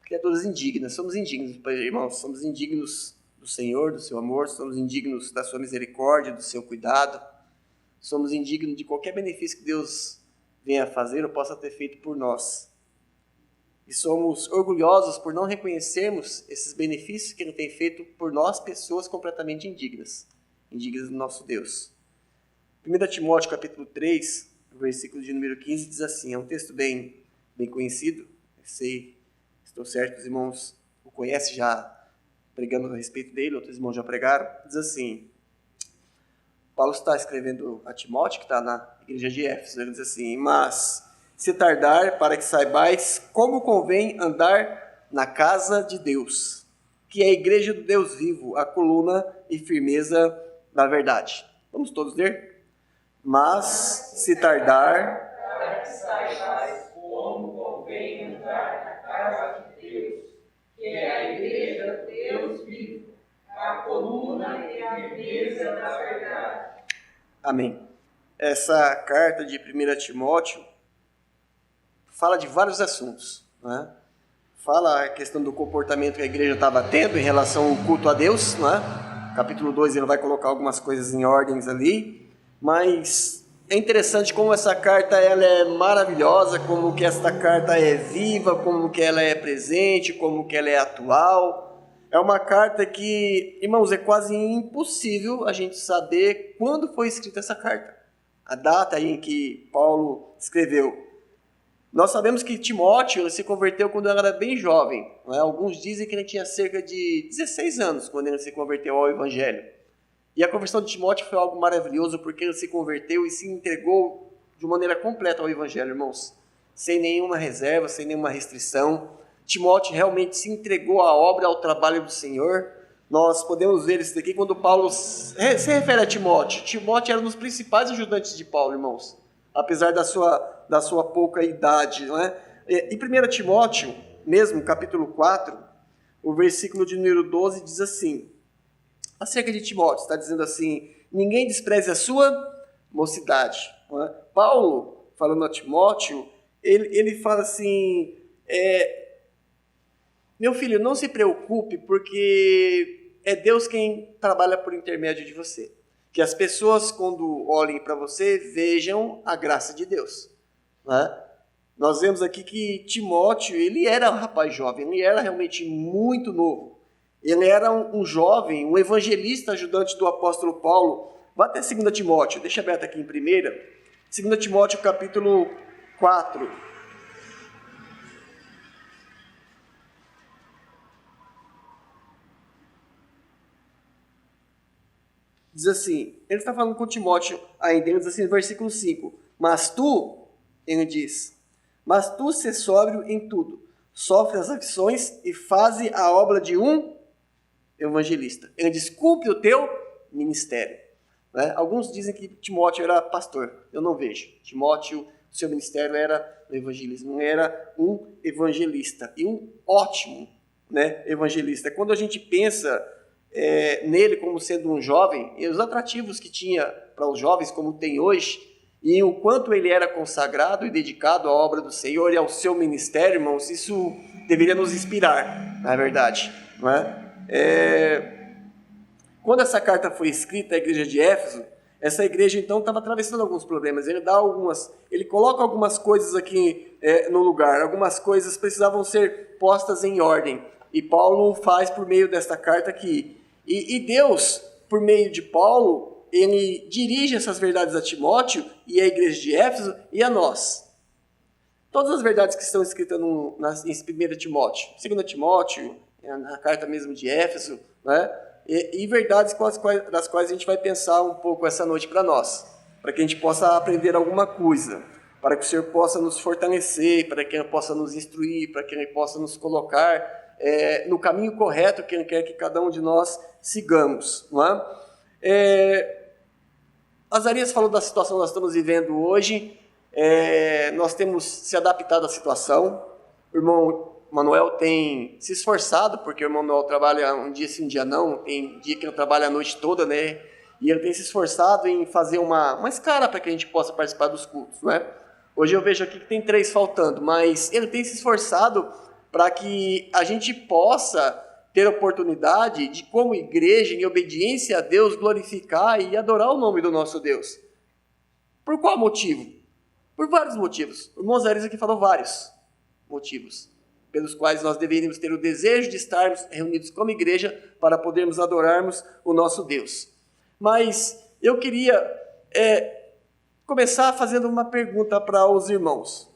criaturas indignas. Somos indignos, irmãos, somos indignos do Senhor, do seu amor, somos indignos da sua misericórdia, do seu cuidado, somos indignos de qualquer benefício que Deus venha a fazer ou possa ter feito por nós. E somos orgulhosos por não reconhecermos esses benefícios que Ele tem feito por nós, pessoas completamente indignas do nosso Deus. 1 Timóteo capítulo 3, versículo de número 15, diz assim, é um texto bem conhecido, estou certo, os irmãos o conhecem já pregando a respeito dele, outros irmãos já pregaram, diz assim, Paulo está escrevendo a Timóteo, que está na igreja de Éfeso, ele diz assim, mas se tardar para que saibais como convém andar na casa de Deus, que é a igreja do Deus vivo, a coluna e firmeza da verdade. Vamos todos ler? Mas se tardar para que saibais como convém andar na casa de Deus, que é a igreja do Deus vivo, a coluna e a firmeza da verdade. Amém. Essa carta de 1 Timóteo fala de vários assuntos, né? Fala a questão do comportamento que a igreja estava tendo em relação ao culto a Deus, né? Capítulo 2 ele vai colocar algumas coisas em ordens ali, mas é interessante como essa carta ela é maravilhosa, como que esta carta é viva, como que ela é presente, como que ela é atual. É uma carta que, irmãos, é quase impossível a gente saber quando foi escrita essa carta, a data em que Paulo escreveu. Nós sabemos que Timóteo ele se converteu quando ele era bem jovem. Né? Alguns dizem que ele tinha cerca de 16 anos quando ele se converteu ao Evangelho. E a conversão de Timóteo foi algo maravilhoso porque ele se converteu e se entregou de maneira completa ao Evangelho, irmãos. Sem nenhuma reserva, sem nenhuma restrição. Timóteo realmente se entregou à obra, ao trabalho do Senhor. Nós podemos ver isso daqui quando Paulo se refere a Timóteo. Timóteo era um dos principais ajudantes de Paulo, irmãos. Apesar da sua pouca idade, não é? Em 1 Timóteo, mesmo, capítulo 4, o versículo de número 12 diz assim, acerca de Timóteo, está dizendo assim, ninguém despreze a sua mocidade. Não é? Paulo, falando a Timóteo, ele fala assim, meu filho, não se preocupe, porque é Deus quem trabalha por intermédio de você. Que as pessoas, quando olhem para você, vejam a graça de Deus. Né? Nós vemos aqui que Timóteo, ele era um rapaz jovem, ele era realmente muito novo. Ele era um jovem, um evangelista ajudante do apóstolo Paulo. Vá até 2 Timóteo, deixa aberto aqui em 2 Timóteo capítulo 4. Diz assim, ele está falando com Timóteo ainda, ele diz assim no versículo 5, mas tu, ele diz, mas tu se sóbrio em tudo, sofre as aflições e faze a obra de um evangelista. Ele diz, cumpre o teu ministério. Né? Alguns dizem que Timóteo era pastor, eu não vejo. Timóteo, o seu ministério era o evangelismo, era um evangelista, e um ótimo, né, evangelista. Quando a gente pensa nele como sendo um jovem, e os atrativos que tinha para os jovens como tem hoje, e o quanto ele era consagrado e dedicado à obra do Senhor e ao seu ministério, irmãos, isso deveria nos inspirar, na verdade. Não é? Quando essa carta foi escrita à igreja de Éfeso, essa igreja então estava atravessando alguns problemas, ele coloca algumas coisas aqui no lugar, algumas coisas precisavam ser postas em ordem, e Paulo faz por meio desta carta aqui. E Deus, por meio de Paulo, ele dirige essas verdades a Timóteo e à igreja de Éfeso e a nós. Todas as verdades que estão escritas em 1 Timóteo, 2 Timóteo, na carta mesmo de Éfeso, né? E verdades das quais a gente vai pensar um pouco essa noite para nós, para que a gente possa aprender alguma coisa, para que o Senhor possa nos fortalecer, para que Ele possa nos instruir, para que Ele possa nos colocar no caminho correto que Ele quer que cada um de nós sigamos. Não é? Azarias falou da situação que nós estamos vivendo hoje, nós temos se adaptado à situação. O irmão Manuel tem se esforçado, porque o irmão Manuel trabalha um dia sim, um dia não, tem dia que ele trabalha a noite toda, né? E ele tem se esforçado em fazer uma escala para que a gente possa participar dos cultos, né? Hoje eu vejo aqui que tem 3 faltando, mas ele tem se esforçado para que a gente possa ter oportunidade de, como igreja, em obediência a Deus, glorificar e adorar o nome do nosso Deus. Por qual motivo? Por vários motivos. O irmão Zarias aqui falou vários motivos pelos quais nós deveríamos ter o desejo de estarmos reunidos como igreja para podermos adorarmos o nosso Deus. Mas eu queria começar fazendo uma pergunta para os irmãos.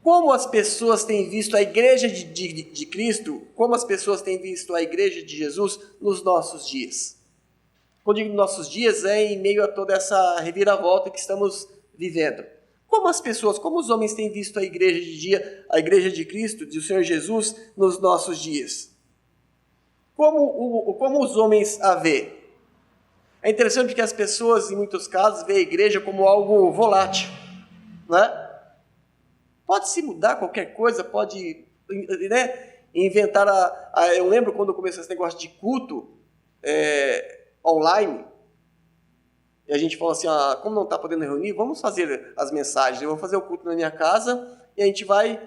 Como as pessoas têm visto a igreja de Cristo, como as pessoas têm visto a igreja de Jesus nos nossos dias? Quando digo nossos dias, é em meio a toda essa reviravolta que estamos vivendo. Como as pessoas, como os homens têm visto a igreja de Cristo, do Senhor Jesus, nos nossos dias? Como os homens a vê? É interessante que as pessoas, em muitos casos, veem a igreja como algo volátil, né? Pode se mudar qualquer coisa, pode, né, inventar eu lembro quando começou esse negócio de culto online, e a gente falou assim, como não está podendo reunir, vamos fazer as mensagens. Eu vou fazer o culto na minha casa e a gente vai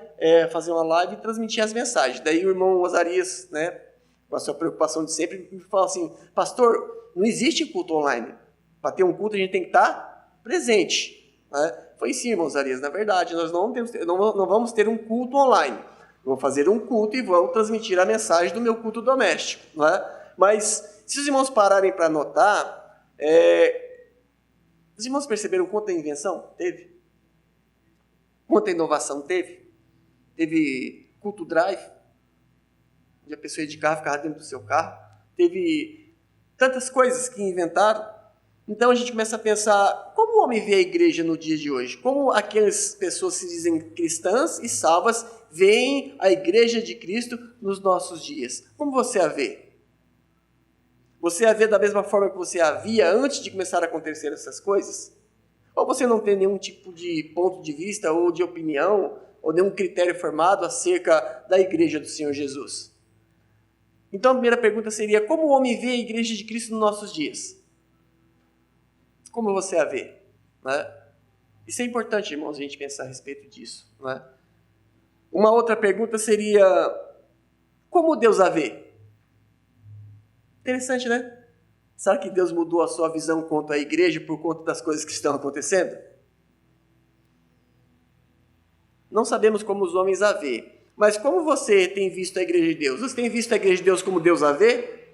fazer uma live e transmitir as mensagens. Daí o irmão Osarias, né, com a sua preocupação de sempre, me fala assim, pastor, não existe culto online. Para ter um culto a gente tem que estar presente, né? Foi sim, irmão Zarias, na verdade, nós não vamos ter um culto online. Vou fazer um culto e vou transmitir a mensagem do meu culto doméstico. Não é? Mas, se os irmãos pararem para notar, os irmãos perceberam quanta invenção teve? Quanta inovação teve? Teve culto drive, onde a pessoa ia de carro, ficava dentro do seu carro. Teve tantas coisas que inventaram. Então a gente começa a pensar, como o homem vê a igreja no dia de hoje? Como aquelas pessoas que se dizem cristãs e salvas veem a igreja de Cristo nos nossos dias? Como você a vê? Você a vê da mesma forma que você a via antes de começar a acontecer essas coisas? Ou você não tem nenhum tipo de ponto de vista ou de opinião ou nenhum critério formado acerca da igreja do Senhor Jesus? Então a primeira pergunta seria, como o homem vê a igreja de Cristo nos nossos dias? Como você a vê? Né? Isso é importante, irmãos, a gente pensar a respeito disso. Né? Uma outra pergunta seria, como Deus a vê? Interessante, né? Será que Deus mudou a sua visão quanto à igreja por conta das coisas que estão acontecendo? Não sabemos como os homens a vê. Mas como você tem visto a igreja de Deus? Você tem visto a igreja de Deus como Deus a vê?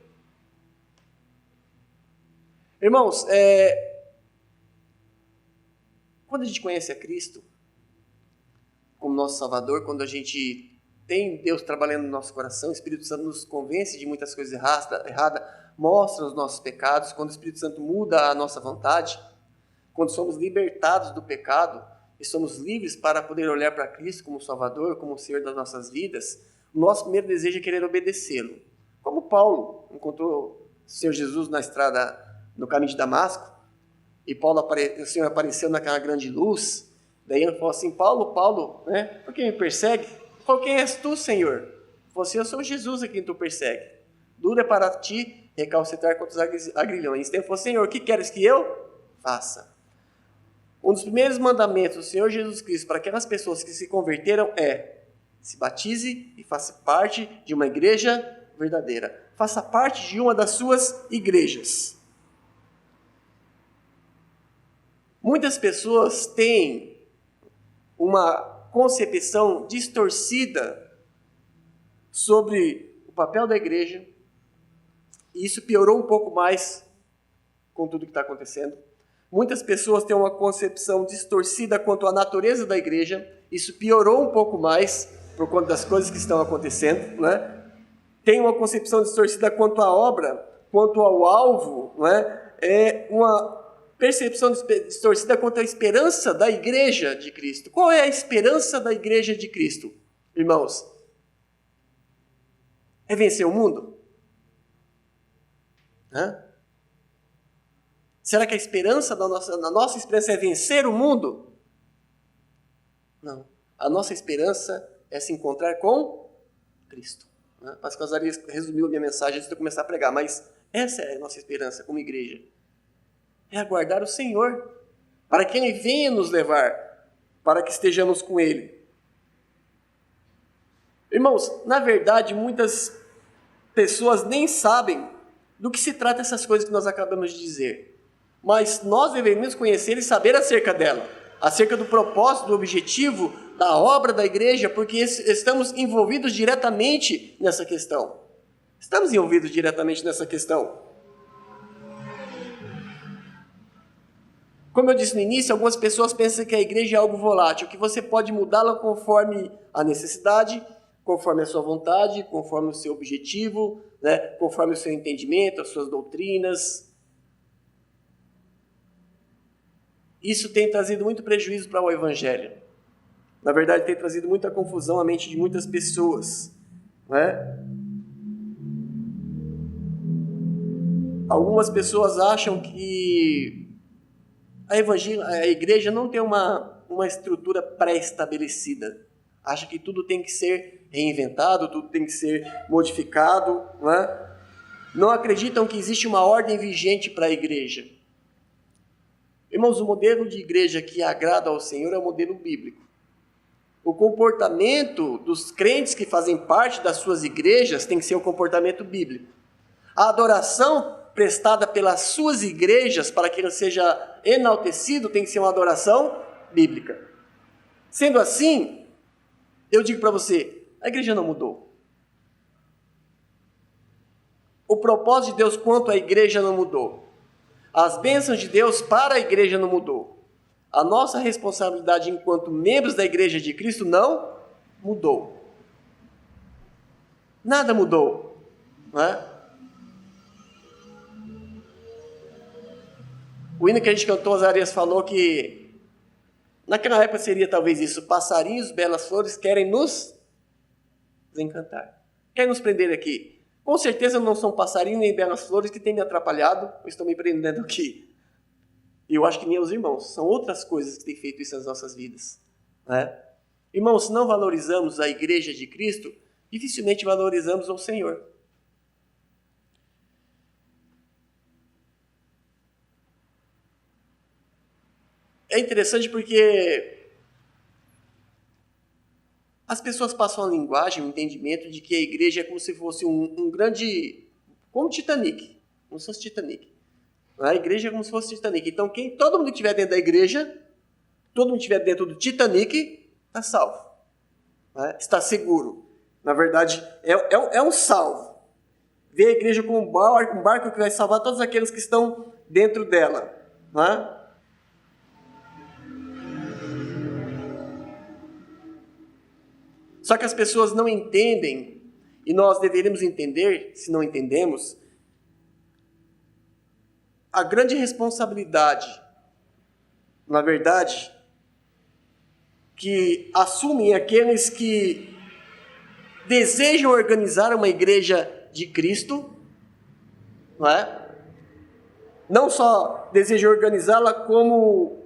Irmãos, quando a gente conhece a Cristo como nosso Salvador, quando a gente tem Deus trabalhando no nosso coração, o Espírito Santo nos convence de muitas coisas erradas, mostra os nossos pecados, quando o Espírito Santo muda a nossa vontade, quando somos libertados do pecado e somos livres para poder olhar para Cristo como Salvador, como o Senhor das nossas vidas, o nosso primeiro desejo é querer obedecê-lo. Como Paulo encontrou o Senhor Jesus na estrada, no caminho de Damasco, e o Senhor apareceu naquela grande luz, daí ele falou assim, Paulo, né, por que me persegue? Ele falou, quem és tu, Senhor? Ele falou assim, eu sou Jesus a quem tu persegue. Duro é para ti recalcitrar contra os agrilhões. Então ele falou, Senhor, o que queres que eu faça? Um dos primeiros mandamentos do Senhor Jesus Cristo para aquelas pessoas que se converteram se batize e faça parte de uma igreja verdadeira. Faça parte de uma das suas igrejas. Muitas pessoas têm uma concepção distorcida sobre o papel da igreja, e isso piorou um pouco mais com tudo que está acontecendo. Muitas pessoas têm uma concepção distorcida quanto à natureza da igreja, isso piorou um pouco mais por conta das coisas que estão acontecendo, né? Tem uma concepção distorcida quanto à obra, quanto ao alvo, né? É uma percepção distorcida quanto à esperança da igreja de Cristo. Qual é a esperança da igreja de Cristo, irmãos? É vencer o mundo? Será que a esperança da nossa esperança é vencer o mundo? Não. A nossa esperança é se encontrar com Cristo. Pastor Osarias resumiu a minha mensagem antes de eu começar a pregar, mas essa é a nossa esperança como igreja. é aguardar o Senhor, para que Ele venha nos levar, para que estejamos com Ele. Irmãos, na verdade, muitas pessoas nem sabem do que se trata essas coisas que nós acabamos de dizer. Mas nós deveríamos conhecer e saber acerca dela, acerca do propósito, do objetivo, da obra da igreja, porque estamos envolvidos diretamente nessa questão. Estamos envolvidos diretamente nessa questão. Como eu disse no início, algumas pessoas pensam que a igreja é algo volátil, que você pode mudá-la conforme a necessidade, conforme a sua vontade, conforme o seu objetivo, né? Conforme o seu entendimento, as suas doutrinas. Isso tem trazido muito prejuízo para o Evangelho. Na verdade, tem trazido muita confusão à mente de muitas pessoas, né? Algumas pessoas acham que a igreja não tem uma estrutura pré-estabelecida. Acha que tudo tem que ser reinventado, tudo tem que ser modificado, não é? Não acreditam que existe uma ordem vigente para a igreja. Irmãos, o modelo de igreja que agrada ao Senhor é o modelo bíblico. O comportamento dos crentes que fazem parte das suas igrejas tem que ser o comportamento bíblico. A adoração prestada pelas suas igrejas, para que ele seja enaltecido, tem que ser uma adoração bíblica. Sendo assim, eu digo para você, a igreja não mudou. O propósito de Deus quanto à igreja não mudou. As bênçãos de Deus para a igreja não mudou. A nossa responsabilidade enquanto membros da igreja de Cristo não mudou. Nada mudou, não é? O hino que a gente cantou, Osarias falou que naquela época seria talvez isso: passarinhos, belas flores querem nos desencantar, querem nos prender aqui. Com certeza não são passarinhos nem belas flores que têm me atrapalhado, ou estão me prendendo aqui. E eu acho que nem os irmãos, são outras coisas que têm feito isso nas nossas vidas, né? Irmãos, se não valorizamos a igreja de Cristo, dificilmente valorizamos o Senhor. É interessante porque as pessoas passam a linguagem, o entendimento de que a igreja é como se fosse um grande... como Titanic. Como se fosse Titanic. A igreja é como se fosse Titanic. Então, todo mundo que estiver dentro da igreja, todo mundo que estiver dentro do Titanic, está salvo. Né? Está seguro. Na verdade, é um salvo. Vê a igreja como um barco que vai salvar todos aqueles que estão dentro dela. Né? Só que as pessoas não entendem, e nós deveríamos entender, se não entendemos, a grande responsabilidade, na verdade, que assumem aqueles que desejam organizar uma igreja de Cristo, não é? Não só desejam organizá-la como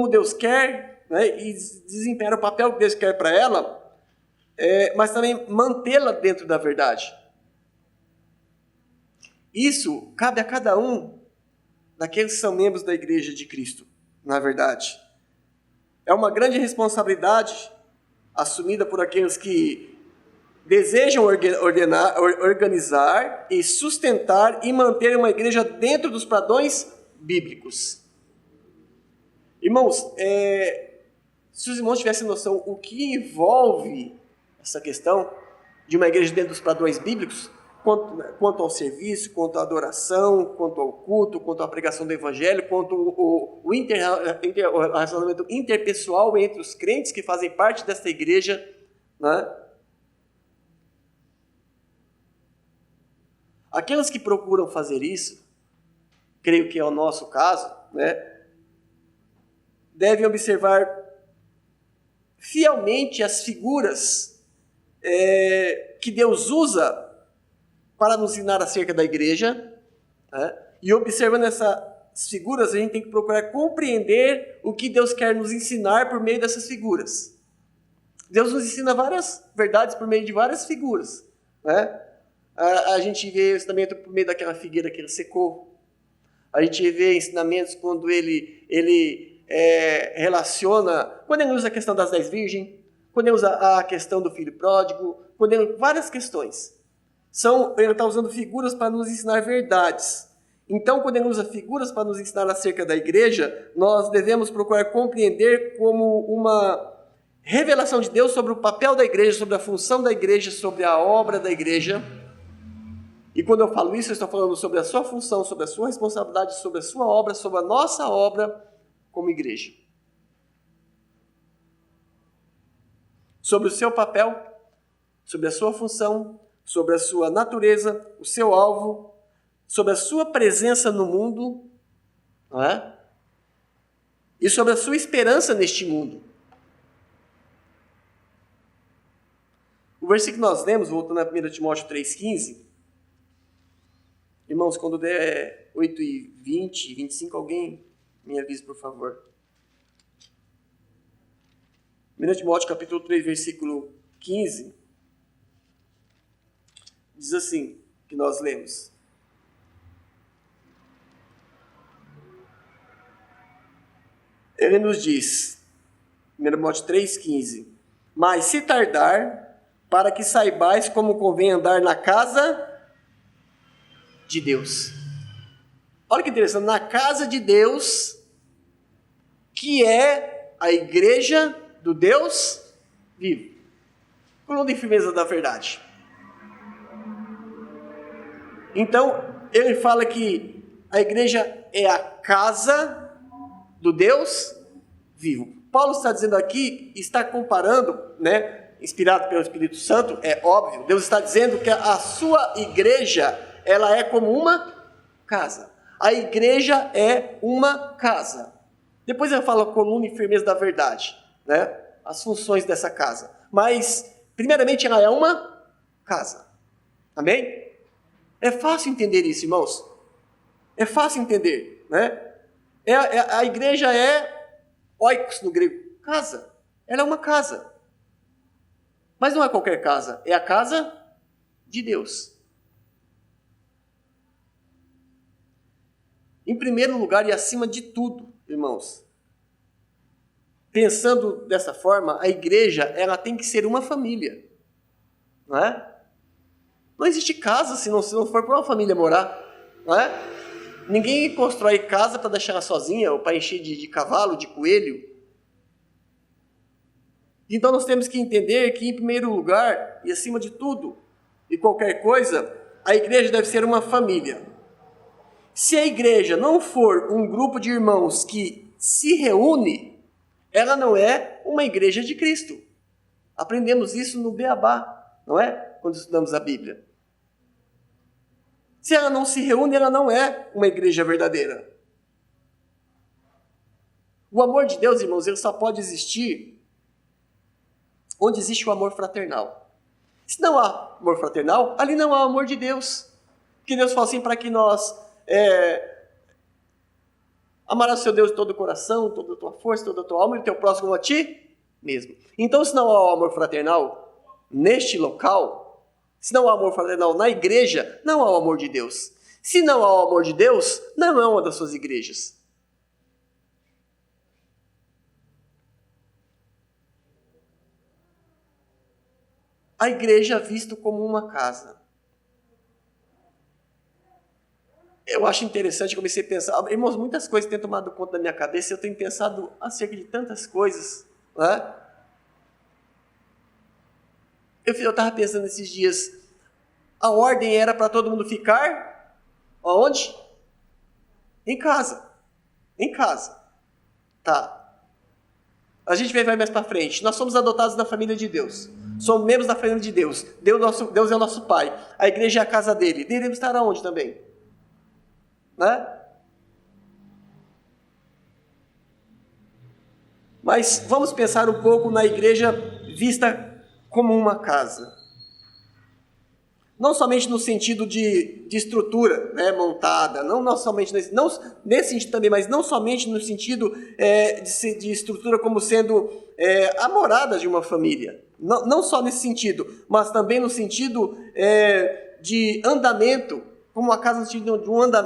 Deus quer, né, e desempenhar o papel que Deus quer para ela, mas também mantê-la dentro da verdade. Isso cabe a cada um daqueles que são membros da igreja de Cristo, na verdade. É uma grande responsabilidade assumida por aqueles que desejam organizar e sustentar e manter uma igreja dentro dos padrões bíblicos. Irmãos, se os irmãos tivessem noção o que envolve essa questão de uma igreja dentro dos padrões bíblicos, quanto ao serviço, quanto à adoração, quanto ao culto, quanto à pregação do evangelho, quanto o relacionamento interpessoal entre os crentes que fazem parte dessa igreja, né? Aqueles que procuram fazer isso, creio que é o nosso caso, né, devem observar fielmente as figuras que Deus usa para nos ensinar acerca da igreja, né? E observando essas figuras, a gente tem que procurar compreender o que Deus quer nos ensinar por meio dessas figuras. Deus nos ensina várias verdades por meio de várias figuras, né? A gente vê o ensinamento por meio daquela figueira que ele secou. A gente vê ensinamentos quando ele relaciona, quando ele usa a questão das 10 virgens, quando ele usa a questão do filho pródigo, quando ele, várias questões. Ele está usando figuras para nos ensinar verdades. Então, quando ele usa figuras para nos ensinar acerca da igreja, nós devemos procurar compreender como uma revelação de Deus sobre o papel da igreja, sobre a função da igreja, sobre a obra da igreja. E quando eu falo isso, eu estou falando sobre a sua função, sobre a sua responsabilidade, sobre a sua obra, sobre a nossa obra como igreja. Sobre o seu papel, sobre a sua função, sobre a sua natureza, o seu alvo, sobre a sua presença no mundo, não é? E sobre a sua esperança neste mundo. O versículo que nós lemos, voltando a 1 Timóteo 3,15, irmãos, quando der 8h20, 25, alguém me avise, por favor. 1 Timóteo capítulo 3, versículo 15, diz assim, que nós lemos. Ele nos diz, 1 Timóteo 3,15, mas se tardar, para que saibais como convém andar na casa de Deus. Olha que interessante, na casa de Deus, que é a igreja do Deus vivo. Coluna de firmeza da verdade. Então, ele fala que a igreja é a casa do Deus vivo. Paulo está dizendo aqui, está comparando, né, inspirado pelo Espírito Santo, é óbvio, Deus está dizendo que a sua igreja, ela é como uma casa. A igreja é uma casa. Depois ele fala coluna e firmeza da verdade, né? As funções dessa casa. Mas, primeiramente, ela é uma casa. Amém? É fácil entender isso, irmãos. É fácil entender, né? A igreja é oikos no grego, casa. Ela é uma casa. Mas não é qualquer casa, é a casa de Deus. Em primeiro lugar e acima de tudo, irmãos, pensando dessa forma, a igreja, ela tem que ser uma família, não é? Não existe casa se não for para uma família morar, não é? Ninguém constrói casa para deixar ela sozinha ou para encher de cavalo, de coelho. Então nós temos que entender que, em primeiro lugar, e acima de tudo, e qualquer coisa, a igreja deve ser uma família. Se a igreja não for um grupo de irmãos que se reúne, ela não é uma igreja de Cristo. Aprendemos isso no Beabá, não é? Quando estudamos a Bíblia. Se ela não se reúne, ela não é uma igreja verdadeira. O amor de Deus, irmãos, ele só pode existir onde existe o amor fraternal. Se não há amor fraternal, ali não há amor de Deus. Porque Deus fala assim, para que nós amarás o seu Deus de todo o coração, toda a tua força, toda a tua alma, e o teu próximo a ti mesmo. Então, se não há amor fraternal neste local, se não há amor fraternal na igreja, não há o amor de Deus. Se não há o amor de Deus, não é uma das suas igrejas. A igreja é vista como uma casa. Eu acho interessante, comecei a pensar, irmãos, muitas coisas têm tomado conta da minha cabeça, eu tenho pensado acerca de tantas coisas, né? Eu estava pensando esses dias, a ordem era para todo mundo ficar, aonde? Em casa. Em casa. Tá. A gente vai mais para frente. Nós somos adotados na família de Deus. Somos membros da família de Deus. Deus é o nosso Pai. A igreja é a casa dele. Devemos estar aonde também? Né? Mas vamos pensar um pouco na igreja vista como uma casa. Não somente no sentido de estrutura, né, montada, não somente nesse sentido também, mas não somente no sentido de estrutura como sendo a morada de uma família. Não só nesse sentido, mas também no sentido de andamento, como uma casa no sentido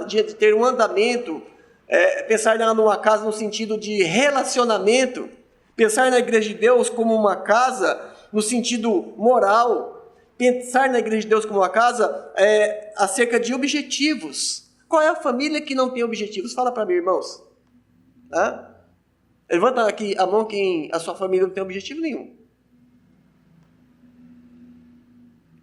de ter um andamento, pensar nela numa casa no sentido de relacionamento, pensar na igreja de Deus como uma casa no sentido moral, pensar na igreja de Deus como uma casa acerca de objetivos. Qual é a família que não tem objetivos? Fala para mim, irmãos. Levanta aqui a mão quem a sua família não tem objetivo nenhum.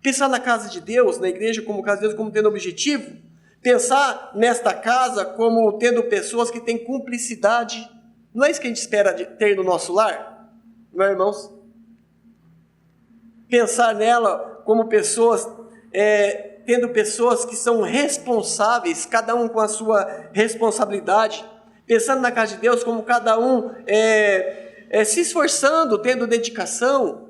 Pensar na casa de Deus, na igreja como casa de Deus, como tendo objetivo. Pensar nesta casa como tendo pessoas que têm cumplicidade. Não é isso que a gente espera ter no nosso lar? Não é, irmãos? Pensar nela como pessoas, tendo pessoas que são responsáveis, cada um com a sua responsabilidade. Pensando na casa de Deus como cada um se esforçando, tendo dedicação,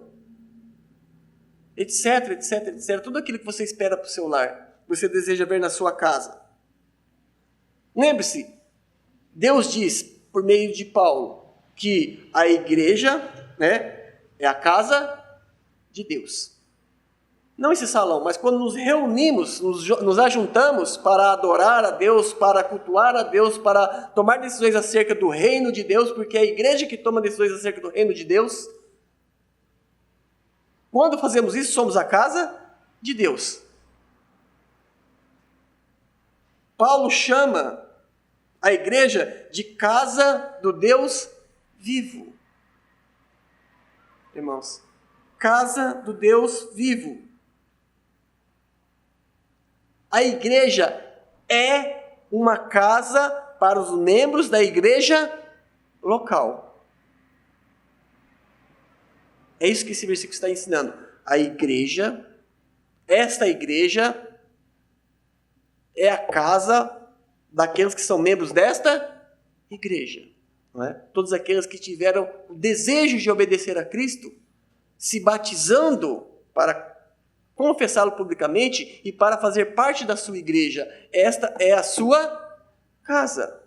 etc, etc, etc. Tudo aquilo que você espera para o seu lar, você deseja ver na sua casa. Lembre-se, Deus diz, por meio de Paulo, que a igreja, é a casa de Deus. Não esse salão, mas quando nos reunimos, nos ajuntamos para adorar a Deus, para cultuar a Deus, para tomar decisões acerca do reino de Deus, porque é a igreja que toma decisões acerca do reino de Deus. Quando fazemos isso, somos a casa de Deus. Paulo chama a igreja de casa do Deus vivo. Irmãos, casa do Deus vivo. A igreja é uma casa para os membros da igreja local. É isso que esse versículo está ensinando. A igreja, esta igreja, é a casa daqueles que são membros desta igreja. Não é? Todos aqueles que tiveram o desejo de obedecer a Cristo, se batizando para confessá-lo publicamente e para fazer parte da sua igreja. Esta é a sua casa.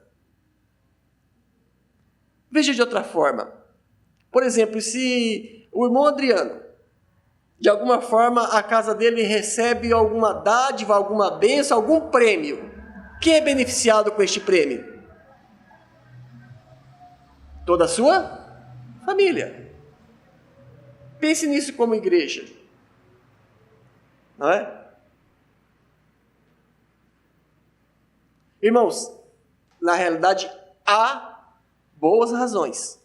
Veja de outra forma. Por exemplo, se o irmão Adriano, de alguma forma, a casa dele recebe alguma dádiva, alguma bênção, algum prêmio. Quem é beneficiado com este prêmio? Toda a sua família. Pense nisso como igreja. Não é? Irmãos, na realidade, há boas razões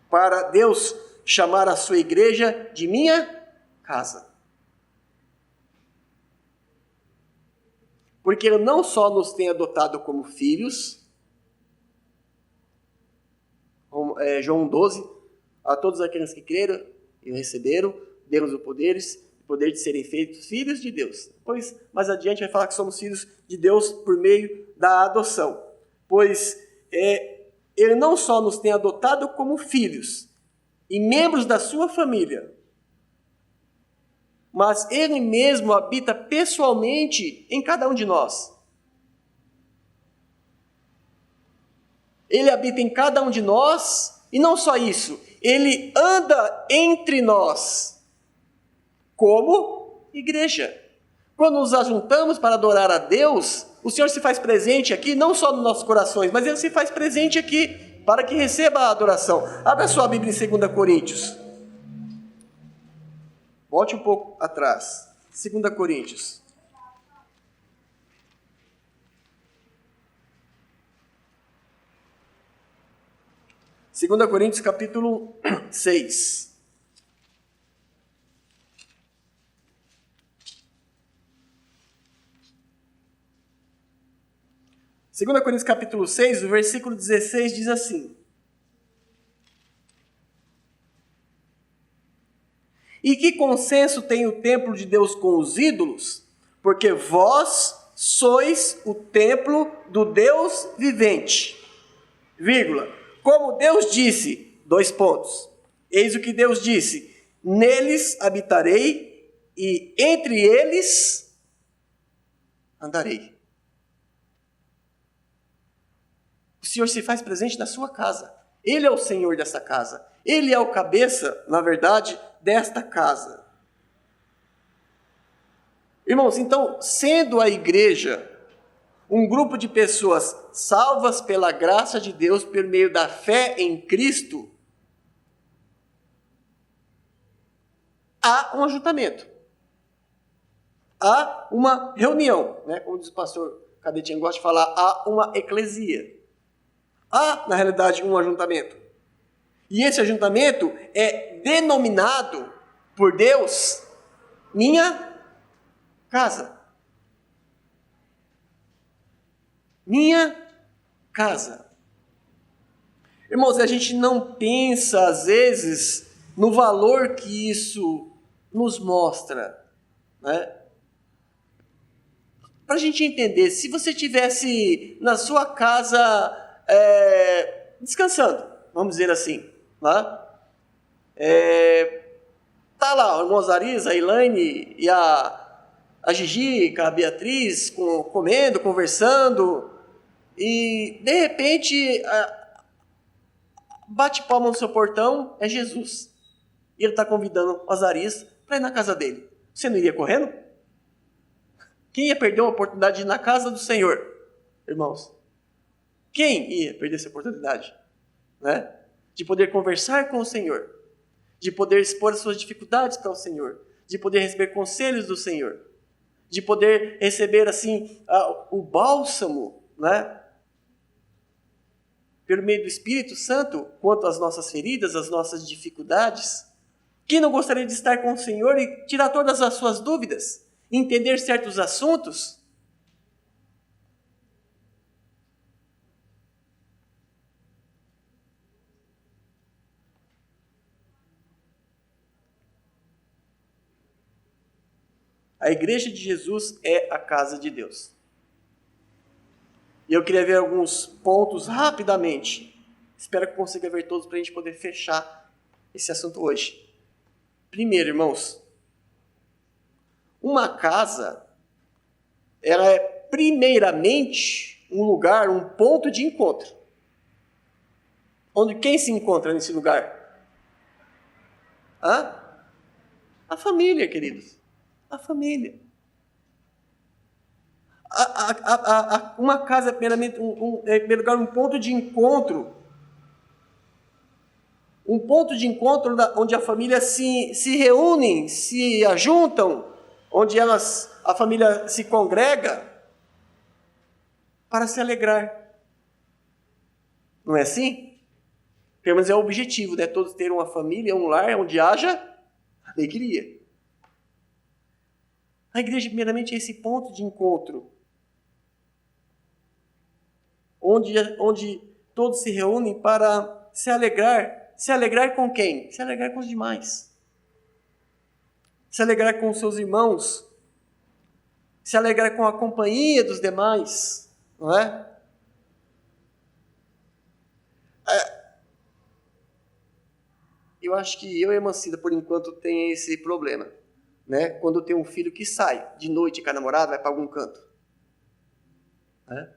para Deus chamar a sua igreja de minha casa. Porque Ele não só nos tem adotado como filhos, João 12, a todos aqueles que creram e receberam, deu-nos o poder de serem feitos filhos de Deus. Pois, mais adiante, vai falar que somos filhos de Deus por meio da adoção. Pois, Ele não só nos tem adotado como filhos e membros da sua família, mas Ele mesmo habita pessoalmente em cada um de nós. Ele habita em cada um de nós, e não só isso, Ele anda entre nós, como igreja. Quando nos ajuntamos para adorar a Deus, o Senhor se faz presente aqui, não só nos nossos corações, mas Ele se faz presente aqui, para que receba a adoração. Abra sua Bíblia em 2 Coríntios. Volte um pouco atrás. 2 Coríntios. Segunda Coríntios, capítulo 6. Segunda Coríntios, capítulo 6, o versículo 16 diz assim: E que consenso tem o templo de Deus com os ídolos? Porque vós sois o templo do Deus vivente. Vírgula. Como Deus disse, eis o que Deus disse, neles habitarei e entre eles andarei. O Senhor se faz presente na sua casa. Ele é o Senhor dessa casa. Ele é o cabeça, na verdade, desta casa. Irmãos, então, sendo a igreja um grupo de pessoas salvas pela graça de Deus por meio da fé em Cristo, há um ajuntamento, há uma reunião, né? Como diz o pastor Cadetinho gosta de falar, há uma eclesia, há, na realidade, um ajuntamento. E esse ajuntamento é denominado por Deus minha casa. Minha casa. Irmãos, a gente não pensa, às vezes, no valor que isso nos mostra, né? Para a gente entender, se você estivesse na sua casa descansando, vamos dizer assim, né? Tá lá o irmão Zariz, a Elaine e a Gigi, a Beatriz, comendo, conversando, e de repente bate palma no seu portão, é Jesus. E ele está convidando o Zariz para ir na casa dele. Você não iria correndo? Quem ia perder uma oportunidade de ir na casa do Senhor, irmãos? Quem ia perder essa oportunidade? Né? De poder conversar com o Senhor, de poder expor as suas dificuldades para o Senhor, de poder receber conselhos do Senhor, de poder receber assim o bálsamo, né? Pelo meio do Espírito Santo, quanto às nossas feridas, às nossas dificuldades. Quem não gostaria de estar com o Senhor e tirar todas as suas dúvidas, entender certos assuntos? A igreja de Jesus é a casa de Deus. E eu queria ver alguns pontos rapidamente. Espero que consiga ver todos para a gente poder fechar esse assunto hoje. Primeiro, irmãos, uma casa, ela é primeiramente um lugar, um ponto de encontro. Onde quem se encontra nesse lugar? A família, queridos. A família. Uma casa é primeiramente em primeiro lugar um ponto de encontro. Um ponto de encontro onde a família se reúne, se ajuntam, onde a família se congrega para se alegrar. Não é assim? Pelo menos é o objetivo, né? Todos terem uma família, um lar onde haja alegria. A igreja, primeiramente, é esse ponto de encontro, onde todos se reúnem para se alegrar. Se alegrar com quem? Se alegrar com os demais. Se alegrar com os seus irmãos. Se alegrar com a companhia dos demais. Não é? Eu acho que eu e a Mancida, por enquanto, tem esse problema. Né? Quando tem um filho que sai de noite com a namorada, vai para algum canto. Né?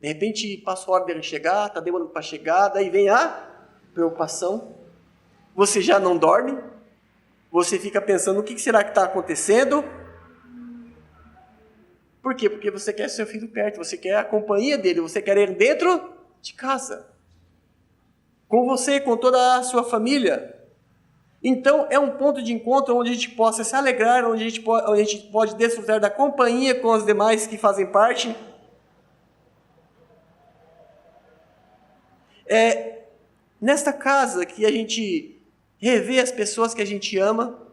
De repente, passa a hora dele chegar, está demorando para chegar, daí vem a preocupação. Você já não dorme, você fica pensando o que será que está acontecendo. Por quê? Porque você quer seu filho perto, você quer a companhia dele, você quer ele dentro de casa. Com você, com toda a sua família. Então, é um ponto de encontro onde a gente possa se alegrar, onde a gente pode desfrutar da companhia com os demais que fazem parte. É nesta casa que a gente revê as pessoas que a gente ama,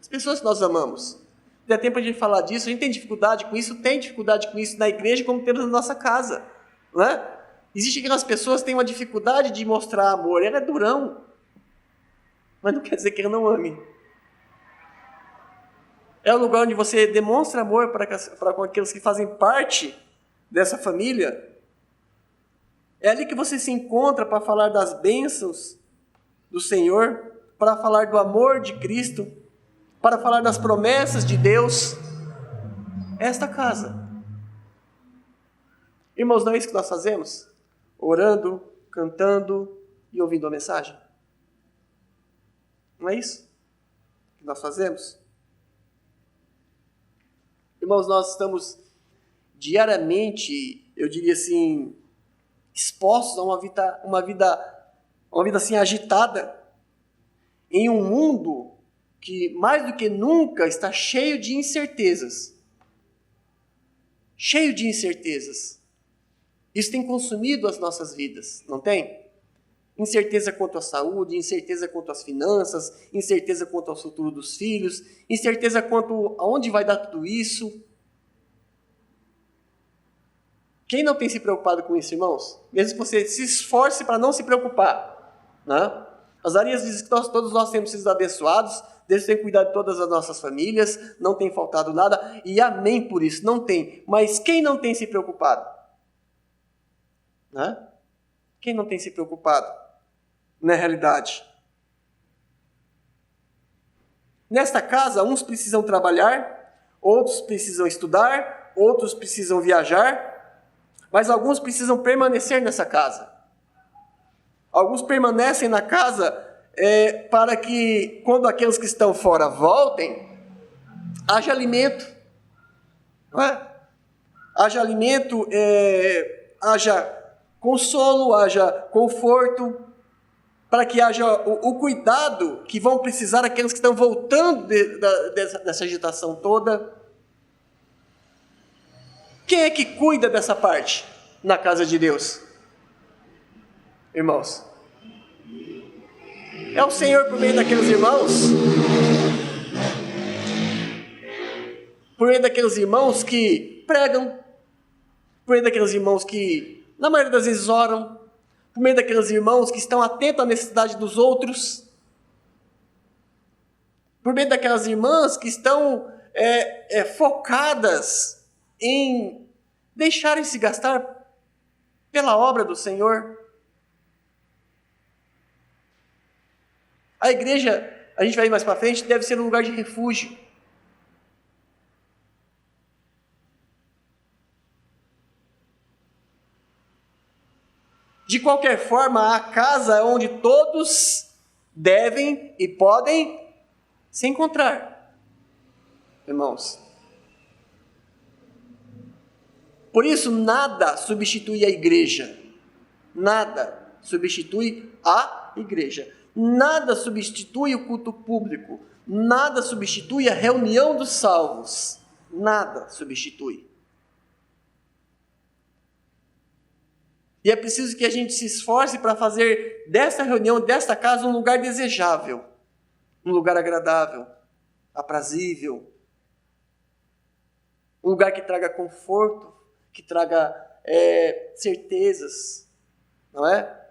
as pessoas que nós amamos. Dá tempo a gente falar disso, a gente tem dificuldade com isso, na igreja como temos na nossa casa. Né? Existem aquelas pessoas que têm uma dificuldade de mostrar amor, ele é durão. Mas não quer dizer que ele não ame. É o lugar onde você demonstra amor para com aqueles que fazem parte dessa família. É ali que você se encontra para falar das bênçãos do Senhor, para falar do amor de Cristo, para falar das promessas de Deus. Esta casa. Irmãos, não é isso que nós fazemos? Orando, cantando e ouvindo a mensagem? Não é isso que nós fazemos? Irmãos, nós estamos diariamente, eu diria assim, expostos a uma vida assim agitada, em um mundo que mais do que nunca está cheio de incertezas. Cheio de incertezas. Isso tem consumido as nossas vidas, não tem? Incerteza quanto à saúde, incerteza quanto às finanças, incerteza quanto ao futuro dos filhos, incerteza quanto a onde vai dar tudo isso. Quem não tem se preocupado com isso, irmãos? Mesmo que você se esforce para não se preocupar, né? Osarias diz que todos nós temos sido abençoados, Deus tem cuidado de todas as nossas famílias, não tem faltado nada, e amém por isso, não tem. Mas quem não tem se preocupado? Né? Quem não tem se preocupado? Na realidade. Nesta casa, uns precisam trabalhar, outros precisam estudar, outros precisam viajar, mas alguns precisam permanecer nessa casa. Alguns permanecem na casa para que, quando aqueles que estão fora voltem, haja alimento. Não é? Haja alimento, haja consolo, haja conforto, para que haja o cuidado que vão precisar aqueles que estão voltando dessa agitação toda. Quem é que cuida dessa parte na casa de Deus? Irmãos, é o Senhor por meio daqueles irmãos, por meio daqueles irmãos que pregam, por meio daqueles irmãos que, na maioria das vezes, oram, por meio daqueles irmãos que estão atentos à necessidade dos outros, por meio daquelas irmãs que estão focadas em deixarem-se gastar pela obra do Senhor. A igreja, a gente vai ir mais para frente, deve ser um lugar de refúgio. De qualquer forma, a casa onde todos devem e podem se encontrar, irmãos. Por isso, nada substitui a igreja. Nada substitui a igreja. Nada substitui o culto público. Nada substitui a reunião dos salvos. Nada substitui. E é preciso que a gente se esforce para fazer desta reunião, desta casa, um lugar desejável. Um lugar agradável, aprazível. Um lugar que traga conforto, que traga certezas. Não é?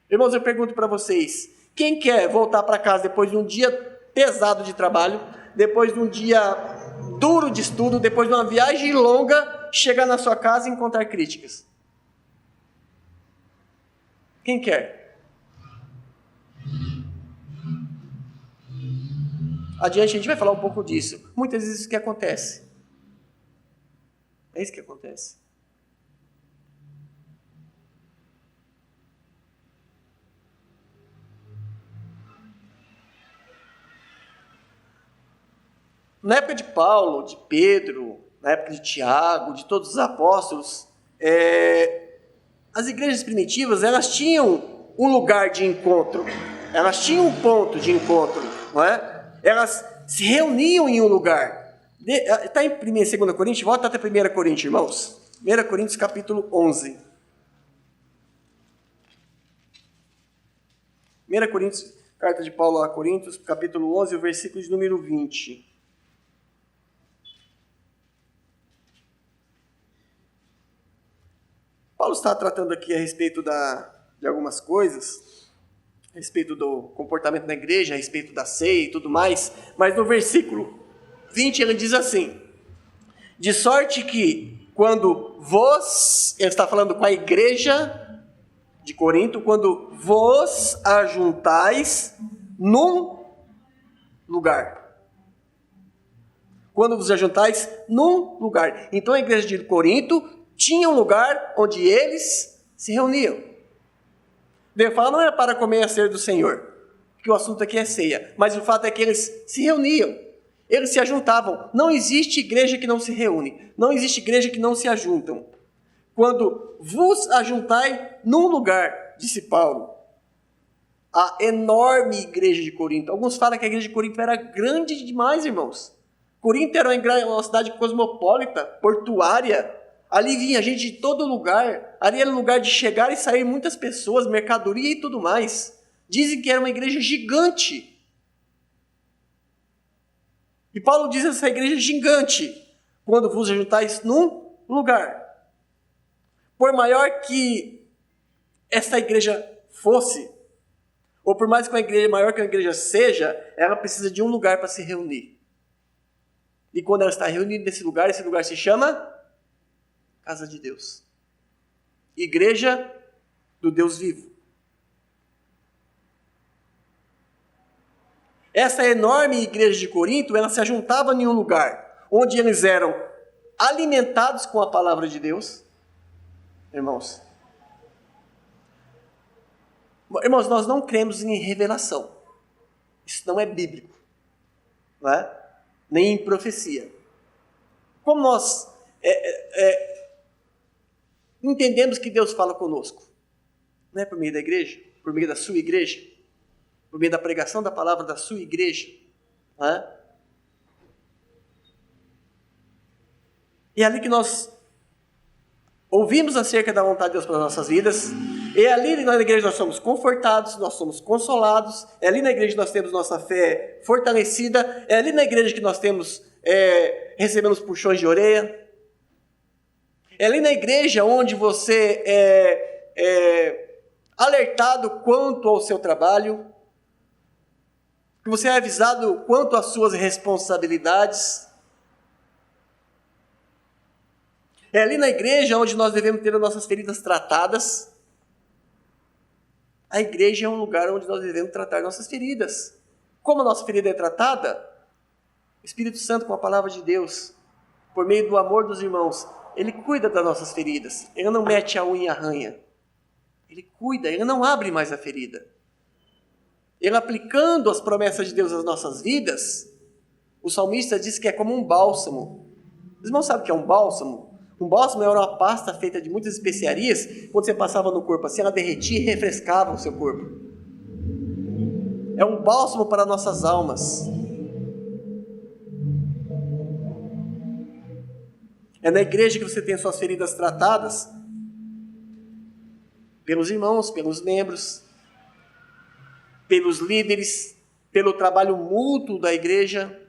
Irmãos, eu pergunto para vocês, quem quer voltar para casa depois de um dia pesado de trabalho, depois de um dia duro de estudo, depois de uma viagem longa, chegar na sua casa e encontrar críticas? Quem quer? Adiante a gente vai falar um pouco disso. Muitas vezes isso que acontece. É isso que acontece. Na época de Paulo, de Pedro, na época de Tiago, de todos os apóstolos, as igrejas primitivas, elas tinham um lugar de encontro, elas tinham um ponto de encontro, não é? Elas se reuniam em um lugar. Está em 1 e 2 Coríntios, volta até 1 Coríntios, irmãos. 1 Coríntios capítulo 11. 1 Coríntios, carta de Paulo a Coríntios, capítulo 11, o versículo de número 20. Paulo está tratando aqui a respeito de algumas coisas, a respeito do comportamento da igreja, a respeito da ceia e tudo mais, mas no versículo 20 ele diz assim: de sorte que quando ele está falando com a igreja de Corinto, quando vos ajuntais num lugar. Quando vos ajuntais num lugar. Então a igreja de Corinto tinha um lugar onde eles se reuniam. Deus fala, não era para comer a ceia do Senhor, porque o assunto aqui é ceia, mas o fato é que eles se reuniam. Eles se ajuntavam. Não existe igreja que não se reúne. Não existe igreja que não se ajuntam. Quando vos ajuntai num lugar, disse Paulo, a enorme igreja de Corinto. Alguns falam que a igreja de Corinto era grande demais, irmãos. Corinto era uma cidade cosmopolita, portuária. Ali vinha gente de todo lugar. Ali era lugar de chegar e sair muitas pessoas, mercadoria e tudo mais. Dizem que era uma igreja gigante. E Paulo diz essa igreja gigante, quando vos ajuntais num lugar. Por maior que essa igreja fosse, ou por mais que uma igreja maior que uma igreja seja, ela precisa de um lugar para se reunir. E quando ela está reunida nesse lugar, esse lugar se chama Casa de Deus. Igreja do Deus vivo. Essa enorme igreja de Corinto, ela se ajuntava em um lugar, onde eles eram alimentados com a palavra de Deus. Irmãos, nós não cremos em revelação. Isso não é bíblico. Não é? Nem em profecia. Como nós entendemos que Deus fala conosco? Não é por meio da igreja? Por meio da sua igreja? Por meio da pregação da palavra da sua igreja? Não é? E é ali que nós ouvimos acerca da vontade de Deus para as nossas vidas. É ali na igreja nós somos confortados, nós somos consolados. É ali na igreja que nós temos nossa fé fortalecida. É ali na igreja que nós recebemos puxões de orelha. É ali na igreja onde você é alertado quanto ao seu trabalho. Que você é avisado quanto às suas responsabilidades. É ali na igreja onde nós devemos ter as nossas feridas tratadas. A igreja é um lugar onde nós devemos tratar nossas feridas. Como a nossa ferida é tratada? O Espírito Santo, com a palavra de Deus, por meio do amor dos irmãos, ele cuida das nossas feridas. Ele não mete a unha e arranha. Ele cuida, ele não abre mais a ferida. Ele aplicando as promessas de Deus às nossas vidas, o salmista diz que é como um bálsamo. Os irmãos sabem o que é um bálsamo? Um bálsamo era uma pasta feita de muitas especiarias. Quando você passava no corpo assim, ela derretia e refrescava o seu corpo. É um bálsamo para nossas almas. É na igreja que você tem as suas feridas tratadas pelos irmãos, pelos membros, pelos líderes, pelo trabalho mútuo da igreja.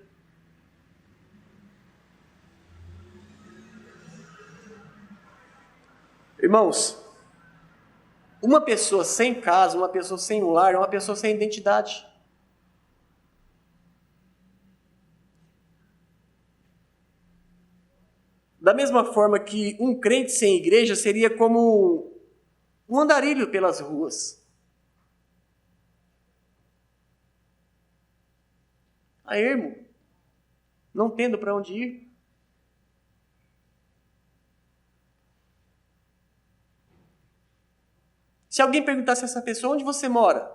Irmãos, uma pessoa sem casa, uma pessoa sem lar, é uma pessoa sem identidade. Da mesma forma que um crente sem igreja seria como um andarilho pelas ruas. A ermo, não tendo para onde ir. Se alguém perguntasse a essa pessoa, onde você mora?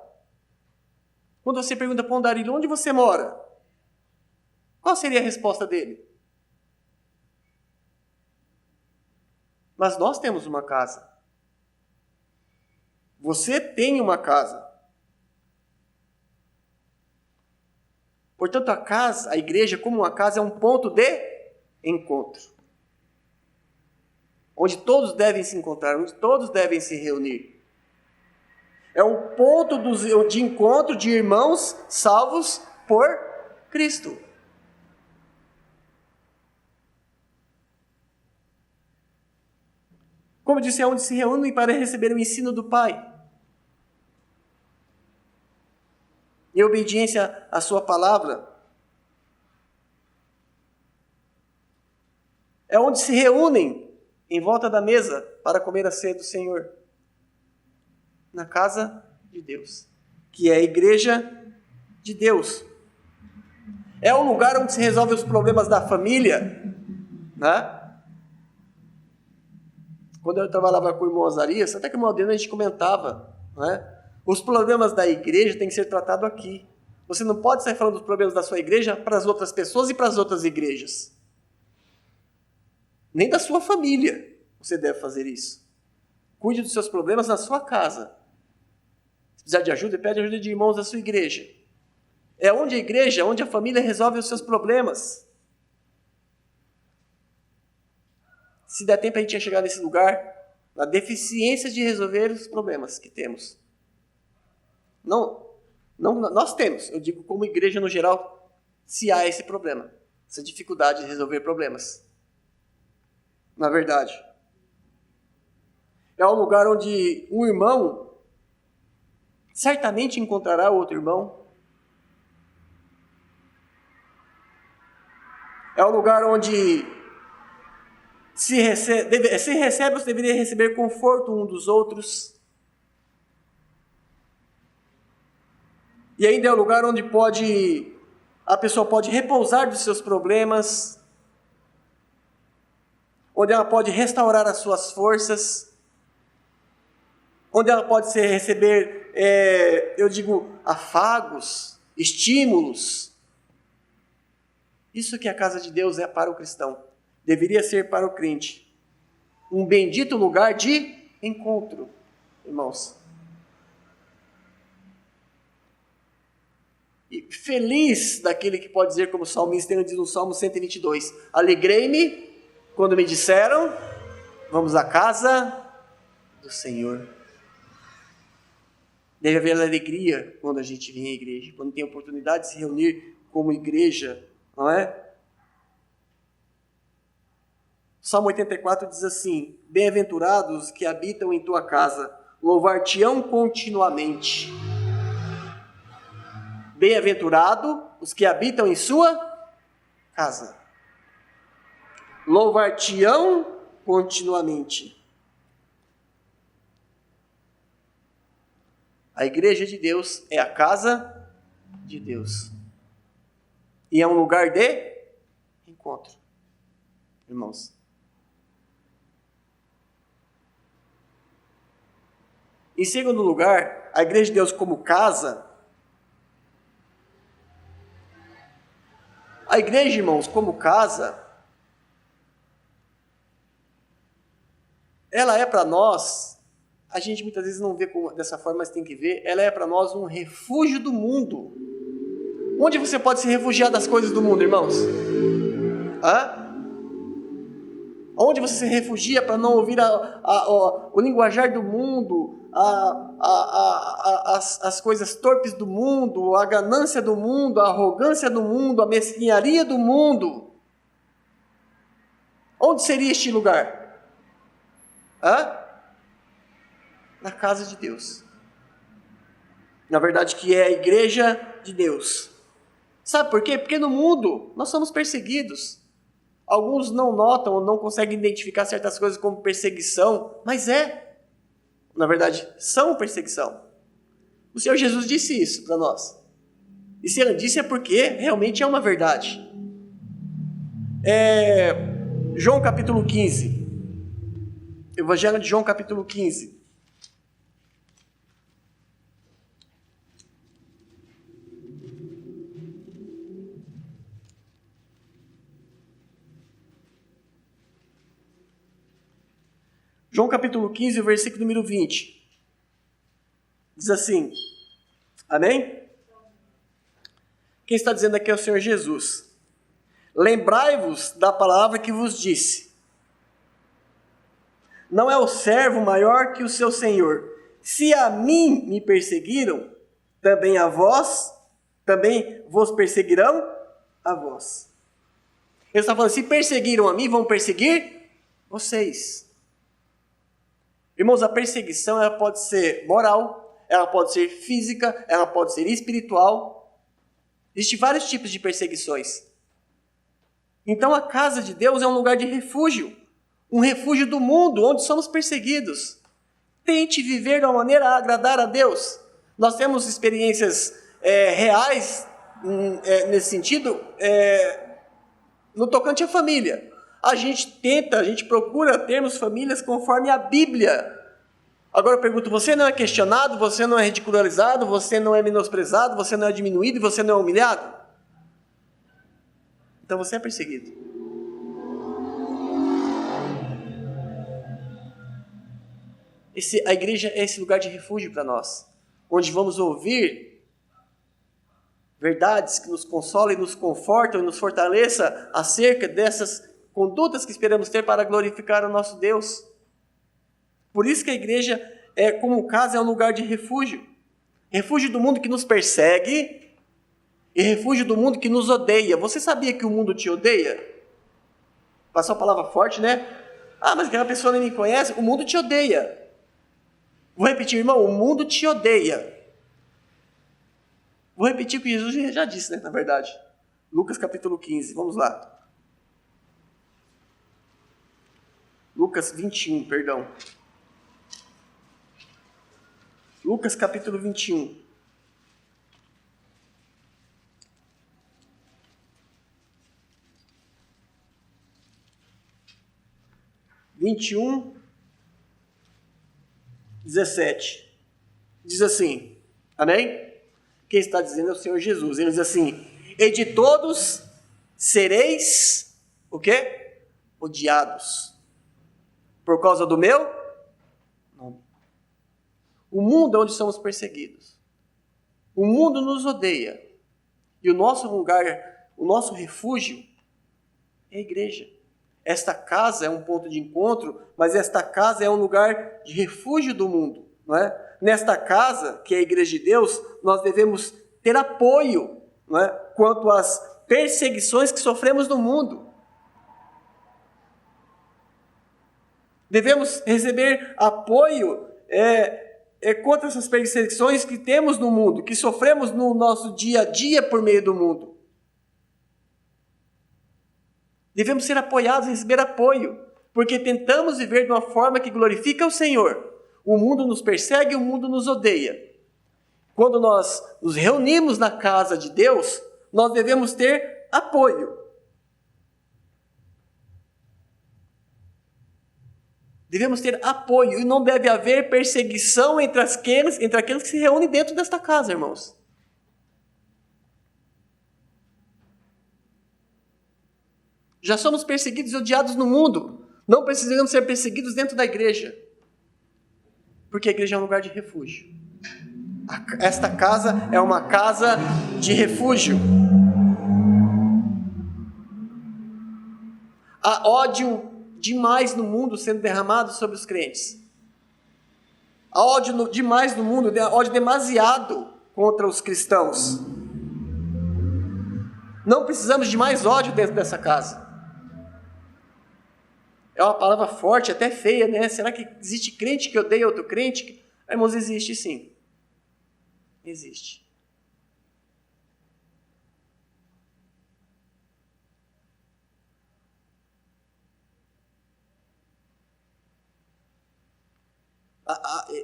Quando você pergunta para o andarilho, onde você mora? Qual seria a resposta dele? Mas nós temos uma casa. Você tem uma casa. Portanto, a igreja, como uma casa, é um ponto de encontro. Onde todos devem se encontrar, onde todos devem se reunir. É um ponto de encontro de irmãos salvos por Cristo. Como eu disse, é onde se reúnem para receber o ensino do Pai. Em obediência à sua palavra. É onde se reúnem em volta da mesa para comer a ceia do Senhor. Na casa de Deus, que é a igreja de Deus. É o lugar onde se resolvem os problemas da família, né? Quando eu trabalhava com o irmão Azarias, até que o irmão Adriano a gente comentava, né? Os problemas da igreja têm que ser tratados aqui. Você não pode sair falando dos problemas da sua igreja para as outras pessoas e para as outras igrejas. Nem da sua família você deve fazer isso. Cuide dos seus problemas na sua casa. Se precisar de ajuda, pede ajuda de irmãos da sua igreja. É onde a igreja, onde a família resolve os seus problemas. Se der tempo, a gente ia chegar nesse lugar, na deficiência de resolver os problemas que temos. Não, nós temos, eu digo como igreja no geral, se há esse problema, essa dificuldade de resolver problemas. Na verdade, é um lugar onde um irmão certamente encontrará outro irmão. É um lugar onde se recebe ou se deveria receber conforto um dos outros. E ainda é um lugar onde a pessoa pode repousar dos seus problemas, onde ela pode restaurar as suas forças, onde ela pode receber, afagos, estímulos. Isso que a casa de Deus é para o cristão, deveria ser para o crente. Um bendito lugar de encontro, irmãos. E feliz daquele que pode dizer, como o salmista diz no Salmo 122, alegrei-me quando me disseram, vamos à casa do Senhor. Deve haver alegria quando a gente vem à igreja, quando tem a oportunidade de se reunir como igreja, não é? Salmo 84 diz assim, bem-aventurados os que habitam em tua casa, louvar-te-ão continuamente. Bem-aventurado os que habitam em sua casa. Louvar-te-ão continuamente. A igreja de Deus é a casa de Deus. E é um lugar de encontro, irmãos. Em segundo lugar, a igreja de Deus como casa. A igreja, irmãos, como casa, ela é para nós, a gente muitas vezes não vê dessa forma, mas tem que ver, ela é para nós um refúgio do mundo. Onde você pode se refugiar das coisas do mundo, irmãos? Onde você se refugia para não ouvir o linguajar do mundo, as coisas torpes do mundo, a ganância do mundo, a arrogância do mundo, a mesquinharia do mundo? Onde seria este lugar? Na casa de Deus. Na verdade, que é a igreja de Deus. Sabe por quê? Porque no mundo nós somos perseguidos. Alguns não notam ou não conseguem identificar certas coisas como perseguição, mas na verdade, são perseguição. O Senhor Jesus disse isso para nós. E se Ele disse é porque realmente é uma verdade. João capítulo 15. Evangelho de João capítulo 15. João capítulo 15, versículo número 20. Diz assim, amém? Quem está dizendo aqui é o Senhor Jesus. Lembrai-vos da palavra que vos disse. Não é o servo maior que o seu senhor. Se a mim me perseguiram, também vos perseguirão a vós. Ele está falando, se perseguiram a mim, vão perseguir vocês. Irmãos, a perseguição ela pode ser moral, ela pode ser física, ela pode ser espiritual. Existem vários tipos de perseguições. Então a casa de Deus é um lugar de refúgio, um refúgio do mundo, onde somos perseguidos. Tente viver de uma maneira a agradar a Deus. Nós temos experiências reais nesse sentido, no tocante à família. A gente procura termos famílias conforme a Bíblia. Agora eu pergunto, você não é questionado, você não é ridicularizado, você não é menosprezado, você não é diminuído e você não é humilhado? Então você é perseguido. A igreja é esse lugar de refúgio para nós, onde vamos ouvir verdades que nos consolem, nos confortam e nos fortaleça acerca dessas condutas que esperamos ter para glorificar o nosso Deus. Por isso que a igreja, como casa, é um lugar de refúgio. Refúgio do mundo que nos persegue e refúgio do mundo que nos odeia. Você sabia que o mundo te odeia? Passou a palavra forte, né? Ah, mas aquela pessoa nem me conhece. O mundo te odeia. Vou repetir, irmão, o mundo te odeia. Vou repetir o que Jesus já disse, né, na verdade. Lucas capítulo 15, vamos lá. Lucas 21, perdão. Lucas capítulo 21. (21, 17). Diz assim, amém? Quem está dizendo é o Senhor Jesus. Ele diz assim, e de todos sereis, o quê? Odiados. Por causa do meu nome. O mundo é onde somos perseguidos. O mundo nos odeia. E o nosso lugar, o nosso refúgio é a igreja. Esta casa é um ponto de encontro, mas esta casa é um lugar de refúgio do mundo, não é? Nesta casa, que é a igreja de Deus, nós devemos ter apoio, não é? Quanto às perseguições que sofremos no mundo. Devemos receber apoio contra essas perseguições que temos no mundo, que sofremos no nosso dia a dia por meio do mundo. Devemos ser apoiados, receber apoio, porque tentamos viver de uma forma que glorifica o Senhor. O mundo nos persegue, o mundo nos odeia. Quando nós nos reunimos na casa de Deus, nós devemos ter apoio. Devemos ter apoio e não deve haver perseguição entre aqueles que se reúnem dentro desta casa, irmãos. Já somos perseguidos e odiados no mundo. Não precisamos ser perseguidos dentro da igreja. Porque a igreja é um lugar de refúgio. Esta casa é uma casa de refúgio. Há ódio demais no mundo sendo derramado sobre os crentes. Há ódio demais no mundo, ódio demasiado contra os cristãos. Não precisamos de mais ódio dentro dessa casa. É uma palavra forte, até feia, né? Será que existe crente que odeia outro crente? Irmãos, existe sim. Existe.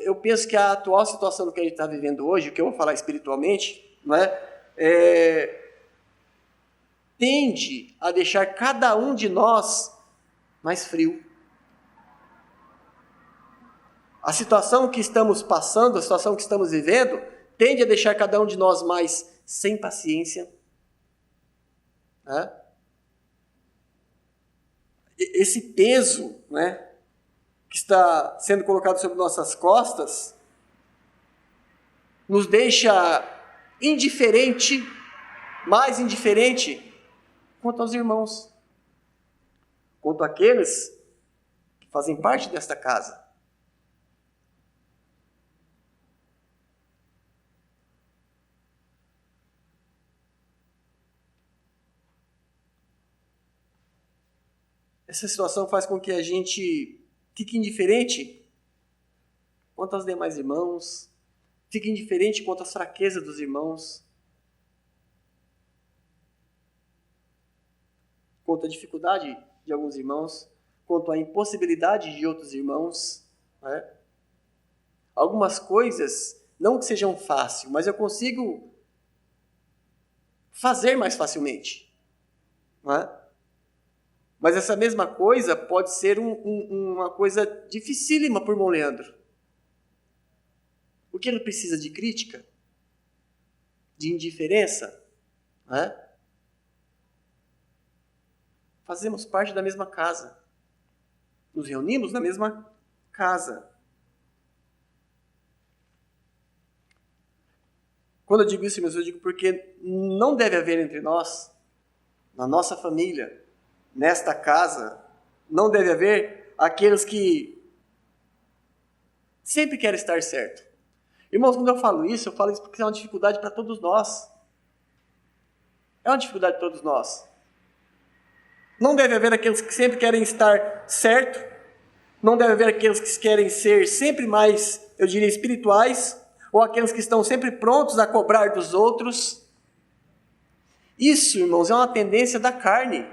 Eu penso que a atual situação do que a gente está vivendo hoje, o que eu vou falar espiritualmente, não é? Tende a deixar cada um de nós mais frio. A situação que estamos passando, a situação que estamos vivendo, tende a deixar cada um de nós mais sem paciência. Né? Esse peso, né, que está sendo colocado sobre nossas costas, nos deixa indiferente, mais indiferente, quanto aos irmãos, quanto àqueles que fazem parte desta casa. Essa situação faz com que a gente fique indiferente quanto aos demais irmãos, fique indiferente quanto às fraquezas dos irmãos, quanto à dificuldade de alguns irmãos, quanto à impossibilidade de outros irmãos. Né? Algumas coisas, não que sejam fáceis, mas eu consigo fazer mais facilmente. Né? Mas essa mesma coisa pode ser uma coisa dificílima para o irmão Leandro. O que ele precisa de crítica? De indiferença? Né? Fazemos parte da mesma casa. Nos reunimos na mesma casa. Quando eu digo isso, eu digo porque não deve haver entre nós, na nossa família, nesta casa, não deve haver aqueles que sempre querem estar certo. Irmãos, quando eu falo isso porque é uma dificuldade para todos nós. É uma dificuldade para todos nós. Não deve haver aqueles que sempre querem estar certo. Não deve haver aqueles que querem ser sempre mais, eu diria, espirituais. Ou aqueles que estão sempre prontos a cobrar dos outros. Isso, irmãos, é uma tendência da carne.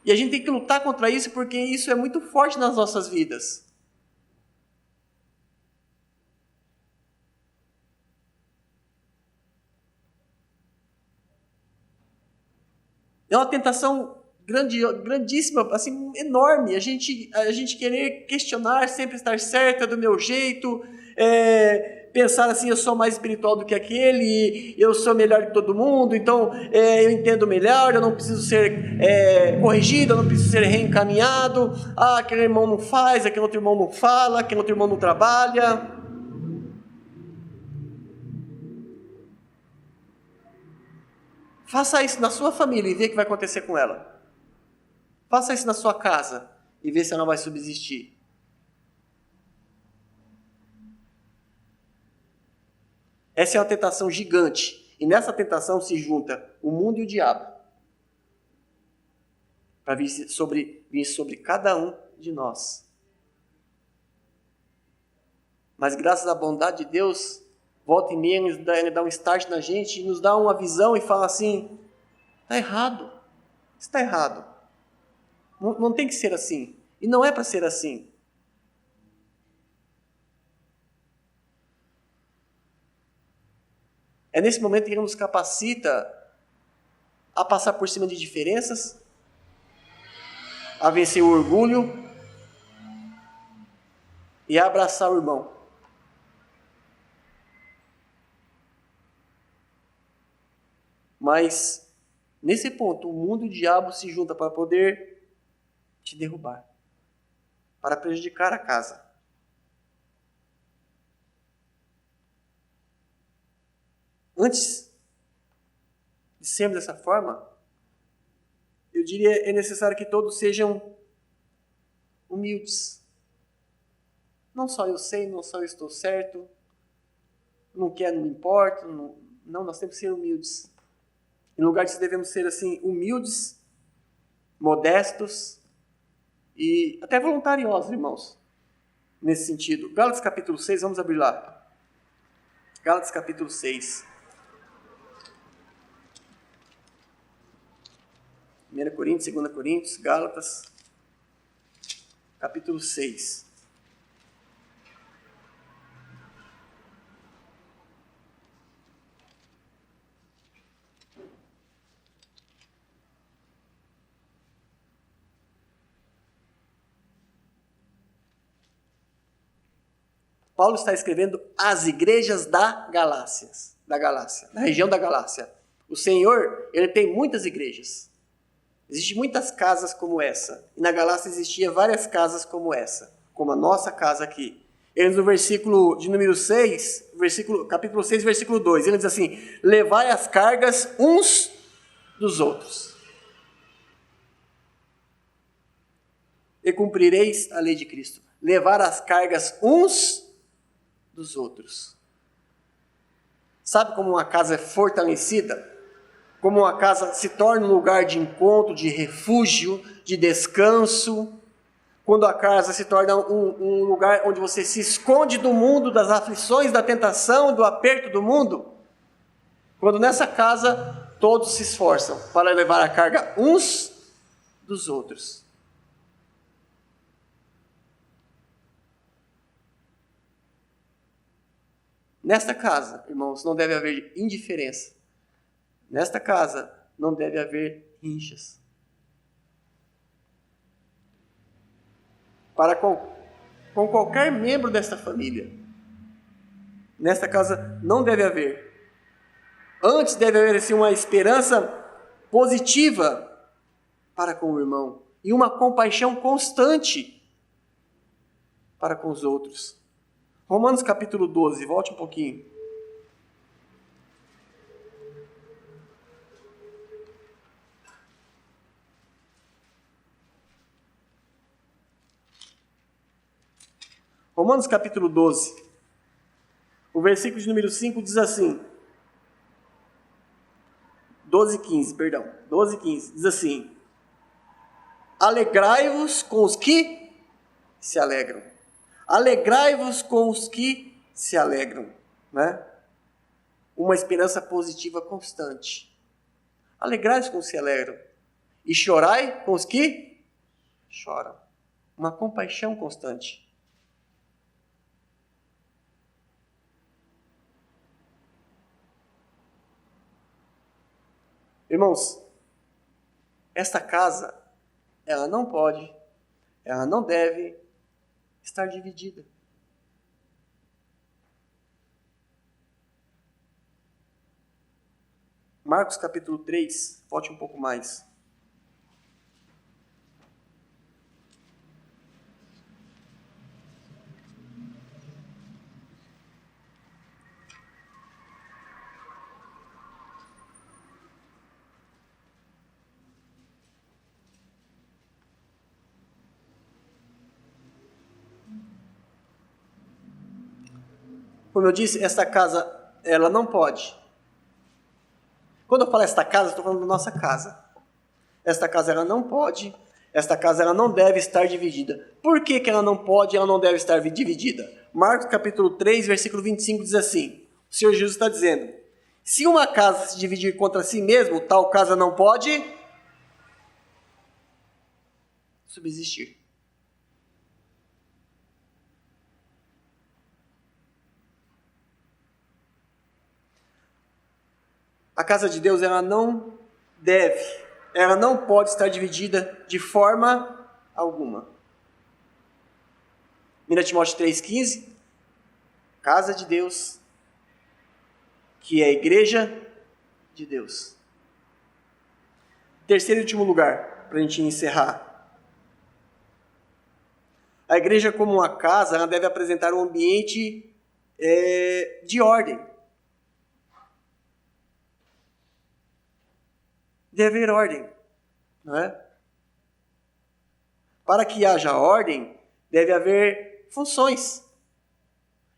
E a gente tem que lutar contra isso porque isso é muito forte nas nossas vidas. É uma tentação grandíssima, assim, enorme. A gente querer questionar, sempre estar certa do meu jeito, pensar assim, eu sou mais espiritual do que aquele, eu sou melhor que todo mundo, então eu entendo melhor, eu não preciso ser corrigido, eu não preciso ser reencaminhado. Aquele irmão não faz, aquele outro irmão não fala, aquele outro irmão não trabalha. Faça isso na sua família e vê o que vai acontecer com ela. Faça isso na sua casa e vê se ela não vai subsistir. Essa é uma tentação gigante. E nessa tentação se junta o mundo e o diabo. Para vir sobre cada um de nós. Mas graças à bondade de Deus, volta e meia ele dá um start na gente e nos dá uma visão e fala assim, está errado, está errado. Não tem que ser assim. E não é para ser assim. É nesse momento que ele nos capacita a passar por cima de diferenças, a vencer o orgulho e a abraçar o irmão. Mas, nesse ponto, o mundo e o diabo se juntam para poder te derrubar, para prejudicar a casa. Antes de sermos dessa forma, eu diria é necessário que todos sejam humildes. Não só eu sei, não só eu estou certo, não quero, não importa. Não, nós temos que ser humildes. Em lugar disso, devemos ser assim, humildes, modestos e até voluntariosos, irmãos, nesse sentido. Gálatas capítulo 6, vamos abrir lá. Gálatas capítulo 6. 1 Coríntios, 2 Coríntios, Gálatas, capítulo 6. Paulo está escrevendo às igrejas da Galácia, da região da Galácia. O Senhor, ele tem muitas igrejas. Existem muitas casas como essa. E na Galácia existiam várias casas como essa, como a nossa casa aqui. Ele no versículo de número 6, capítulo 6, versículo 2, ele diz assim, levai as cargas uns dos outros. E cumprireis a lei de Cristo. Levar as cargas uns dos outros. Sabe como uma casa é fortalecida? Como uma casa se torna um lugar de encontro, de refúgio, de descanso. Quando a casa se torna um lugar onde você se esconde do mundo, das aflições, da tentação, do aperto do mundo. Quando nessa casa todos se esforçam para levar a carga uns dos outros. Nesta casa, irmãos, não deve haver indiferença. Nesta casa, não deve haver rinchas. Para com qualquer membro desta família. Nesta casa não deve haver. Antes deve haver assim, uma esperança positiva para com o irmão e uma compaixão constante para com os outros. Romanos capítulo 12, volte um pouquinho. Romanos capítulo 12, o versículo de número 5 diz assim, 12, 15, diz assim, alegrai-vos com os que se alegram. Alegrai-vos com os que se alegram, né? Uma esperança positiva constante. Alegrai-vos com os que se alegram. E chorai com os que choram. Uma compaixão constante. Irmãos, esta casa, ela não pode, ela não deve estar dividida. Marcos capítulo 3, volte um pouco mais. Como eu disse, esta casa, ela não pode. Quando eu falo esta casa, estou falando da nossa casa. Esta casa, ela não pode. Esta casa, ela não deve estar dividida. Por que ela não pode e ela não deve estar dividida? Marcos capítulo 3, versículo 25 diz assim. O Senhor Jesus está dizendo, se uma casa se dividir contra si mesmo, tal casa não pode subsistir. A casa de Deus, ela não pode estar dividida de forma alguma. 1 Timóteo 3,15, casa de Deus, que é a igreja de Deus. Terceiro e último lugar, para a gente encerrar. A igreja como uma casa, ela deve apresentar um ambiente de ordem. Deve haver ordem, não é? Para que haja ordem, deve haver funções.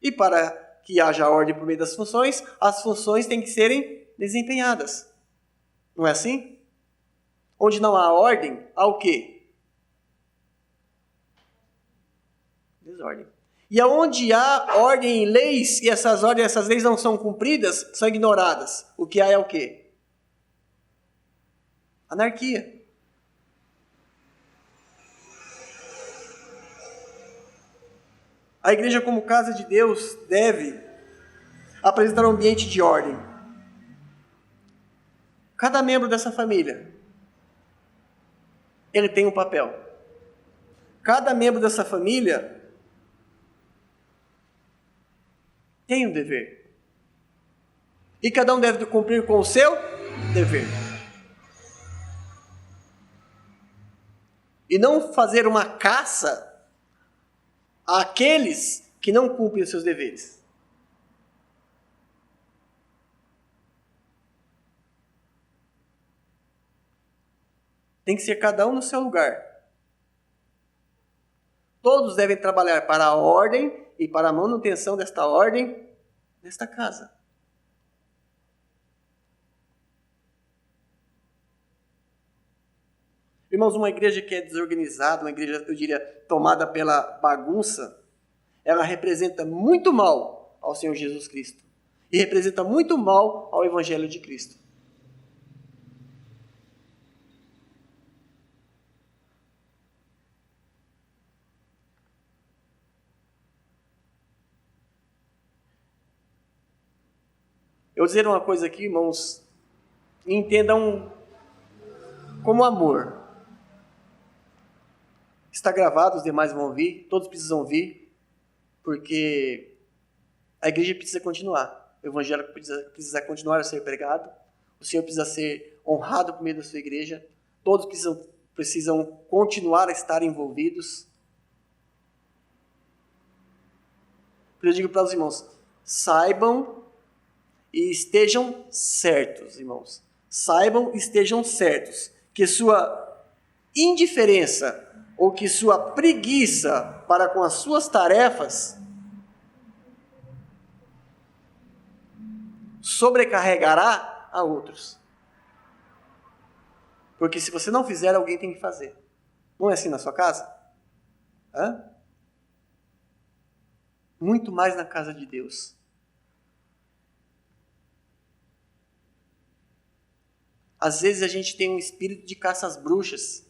E para que haja ordem por meio das funções, as funções têm que serem desempenhadas. Não é assim? Onde não há ordem, há o quê? Desordem. E aonde há ordem e leis, e essas ordens, essas leis não são cumpridas, são ignoradas. O que há é o quê? Anarquia. A igreja como casa de Deus deve apresentar um ambiente de ordem. Cada membro dessa família, ele tem um papel. Cada membro dessa família tem um dever. E cada um deve cumprir com o seu dever. E não fazer uma caça àqueles que não cumprem os seus deveres. Tem que ser cada um no seu lugar. Todos devem trabalhar para a ordem e para a manutenção desta ordem nesta casa. Irmãos, uma igreja que é desorganizada, uma igreja, eu diria, tomada pela bagunça, ela representa muito mal ao Senhor Jesus Cristo. E representa muito mal ao Evangelho de Cristo. Eu vou dizer uma coisa aqui, irmãos, e entendam como amor. Está gravado, os demais vão ouvir, todos precisam ouvir, porque A igreja precisa continuar. O evangelho precisa continuar a ser pregado. O Senhor precisa ser honrado por meio da sua igreja. Todos precisam continuar a estar envolvidos. Eu digo para os irmãos, saibam e estejam certos, irmãos. Saibam e estejam certos que sua indiferença ou que sua preguiça para com as suas tarefas sobrecarregará a outros. Porque se você não fizer, alguém tem que fazer. Não é assim na sua casa? Hã? Muito mais na casa de Deus. Às vezes a gente tem um espírito de caça às bruxas.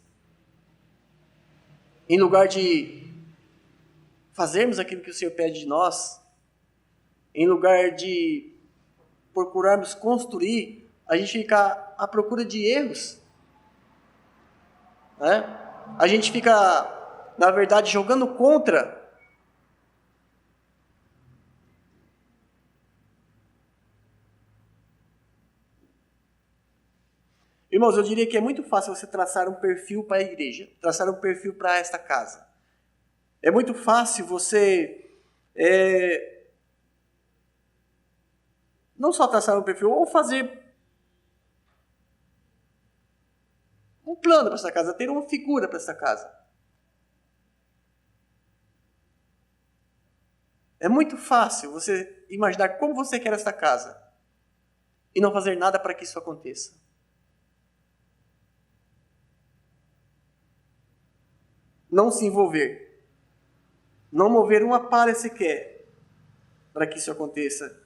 Em lugar de fazermos aquilo que o Senhor pede de nós, em lugar de procurarmos construir, a gente fica à procura de erros. Né? A gente fica, na verdade, jogando contra. Irmãos, eu diria que é muito fácil você traçar um perfil para a igreja, traçar um perfil para esta casa. É muito fácil você não só traçar um perfil, ou fazer um plano para essa casa, ter uma figura para essa casa. É muito fácil você imaginar como você quer esta casa e não fazer nada para que isso aconteça. Não se envolver. Não mover uma palha sequer para que isso aconteça.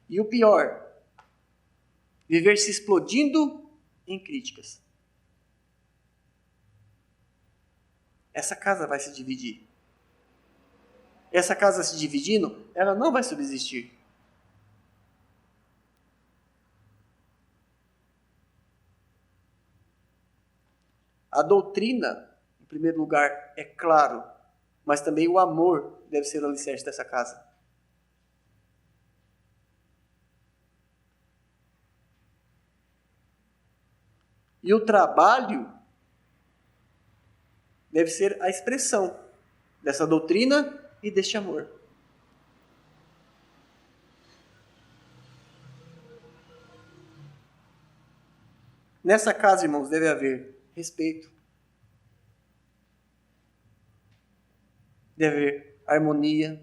E o pior, viver se explodindo em críticas. Essa casa vai se dividir. Essa casa se dividindo, ela não vai subsistir. A doutrina, em primeiro lugar, é claro, mas também o amor deve ser o alicerce dessa casa. E o trabalho deve ser a expressão dessa doutrina e deste amor. Nessa casa, irmãos, deve haver respeito. Deve haver harmonia.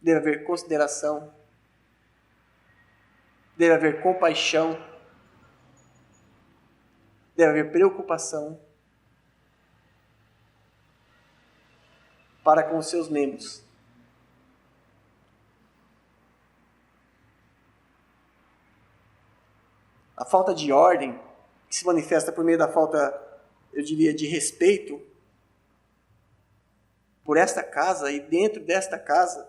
Deve haver consideração. Deve haver compaixão. Deve haver preocupação para com os seus membros. A falta de ordem, que se manifesta por meio da falta, eu diria, de respeito por esta casa e dentro desta casa,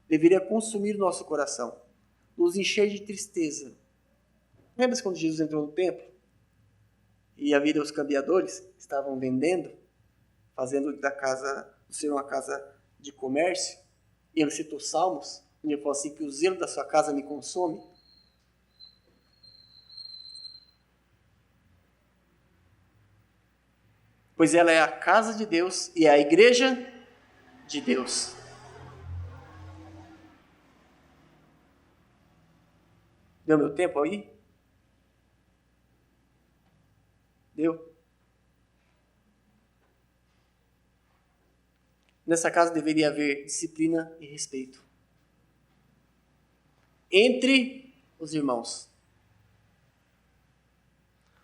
deveria consumir o nosso coração, nos encher de tristeza. Lembra-se quando Jesus entrou no templo e havia os cambiadores que estavam vendendo, fazendo da casa do Senhor uma casa de comércio? E ele citou Salmos, e ele falou assim, que o zelo da sua casa me consome. Pois ela é a casa de Deus e é a igreja de Deus. Deu meu tempo aí? Deu? Nessa casa deveria haver disciplina e respeito entre os irmãos.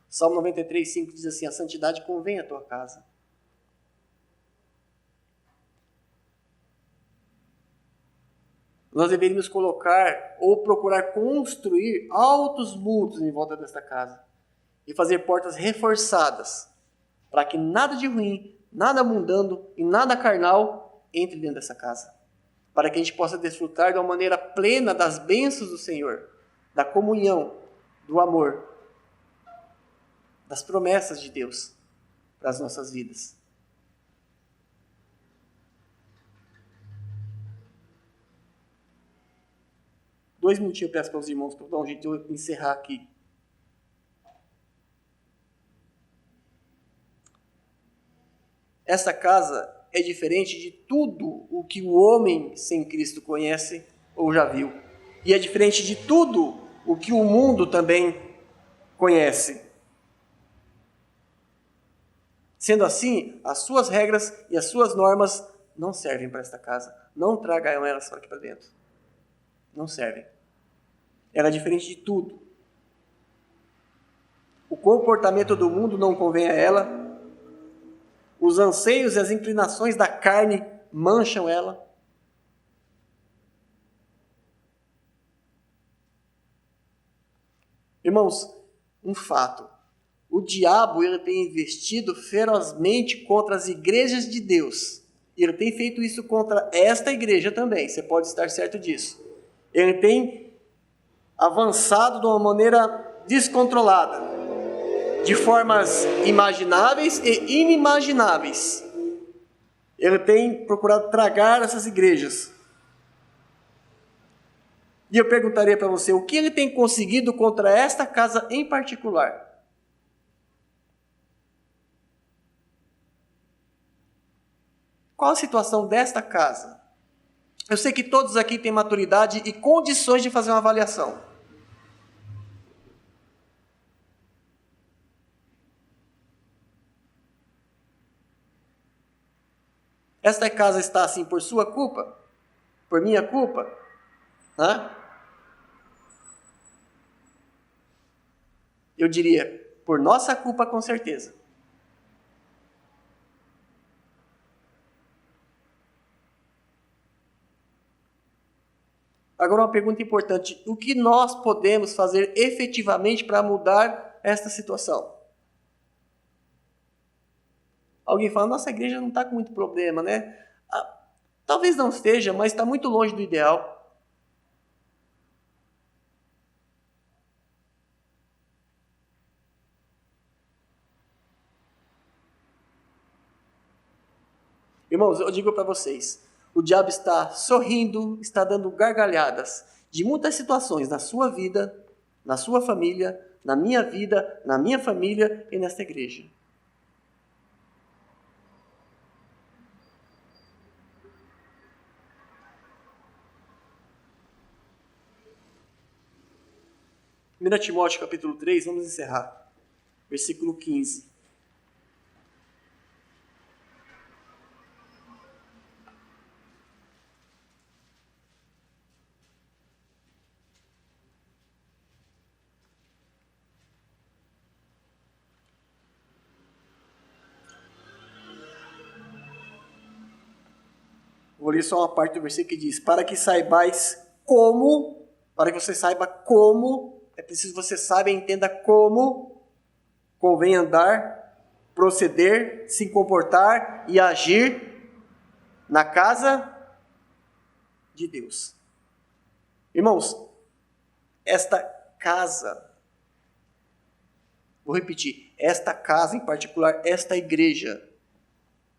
Salmo 93:5 diz assim, a santidade convém à tua casa. Nós deveríamos colocar ou procurar construir altos muros em volta desta casa e fazer portas reforçadas para que nada de ruim, nada mundano e nada carnal entre dentro dessa casa. Para que a gente possa desfrutar de uma maneira plena das bênçãos do Senhor, da comunhão, do amor, das promessas de Deus. para as nossas vidas. Dois minutinhos eu peço para os irmãos para dar um jeito de eu encerrar aqui. Essa casa é diferente de tudo o que o homem sem Cristo conhece ou já viu. E é diferente de tudo o que o mundo também conhece. Sendo assim, as suas regras e as suas normas não servem para esta casa. Não tragam elas aqui para dentro. Não servem. Ela é diferente de tudo. O comportamento do mundo não convém a ela. Os anseios e as inclinações da carne mancham ela. Irmãos, um fato. O diabo ele tem investido ferozmente contra as igrejas de Deus. E ele tem feito isso contra esta igreja também. Você pode estar certo disso. Ele tem avançado de uma maneira descontrolada, de formas imagináveis e inimagináveis. Ele tem procurado tragar essas igrejas. E eu perguntaria para você, o que ele tem conseguido contra esta casa em particular? Qual a situação desta casa? Eu sei que todos aqui têm maturidade e condições de fazer uma avaliação. Esta casa está assim por sua culpa? Por minha culpa? Eu diria, por nossa culpa com certeza. Agora uma pergunta importante, o que nós podemos fazer efetivamente para mudar esta situação? Alguém fala, nossa igreja não está com muito problema, né? Talvez não esteja, mas está muito longe do ideal. Irmãos, eu digo para vocês, o diabo está sorrindo, está dando gargalhadas de muitas situações na sua vida, na sua família, na minha vida, na minha família e nesta igreja. Primeira Timóteo capítulo 3, vamos encerrar. Versículo 15. Vou ler só uma parte do versículo que diz, para que você saiba como, é preciso que você saiba e entenda como convém andar, proceder, se comportar e agir na casa de Deus. Irmãos, esta casa, vou repetir, esta casa em particular, esta igreja,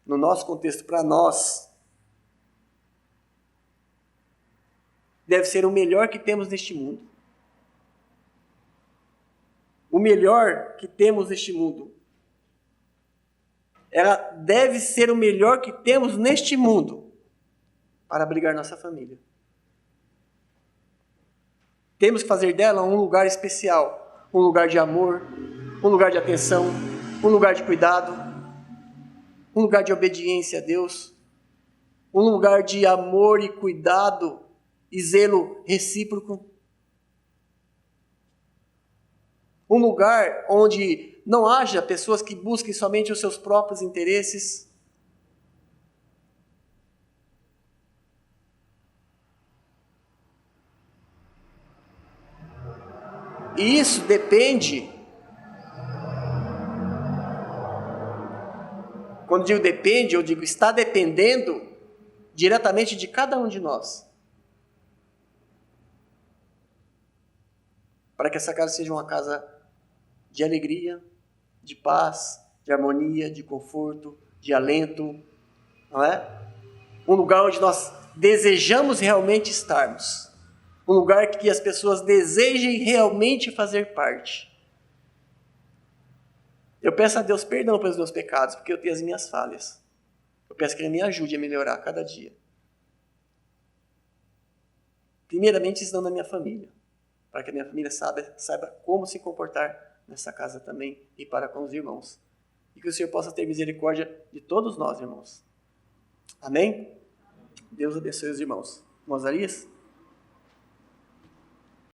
no nosso contexto, para nós, deve ser o melhor que temos neste mundo. O melhor que temos neste mundo. Ela deve ser o melhor que temos neste mundo para abrigar nossa família. Temos que fazer dela um lugar especial, um lugar de amor, um lugar de atenção, um lugar de cuidado, um lugar de obediência a Deus, um lugar de amor e cuidado e zelo recíproco. Um lugar onde não haja pessoas que busquem somente os seus próprios interesses. E isso depende, quando digo depende, eu digo está dependendo diretamente de cada um de nós. Para que essa casa seja uma casa de alegria, de paz, de harmonia, de conforto, de alento, não é? Um lugar onde nós desejamos realmente estarmos. Um lugar que as pessoas desejem realmente fazer parte. Eu peço a Deus perdão pelos meus pecados, porque eu tenho as minhas falhas. Eu peço que Ele me ajude a melhorar a cada dia. Primeiramente, ensinando a minha família, para que a minha família saiba como se comportar nessa casa também e para com os irmãos. E que o Senhor possa ter misericórdia de todos nós, irmãos. Amém? Deus abençoe os irmãos. Irmão Zarias?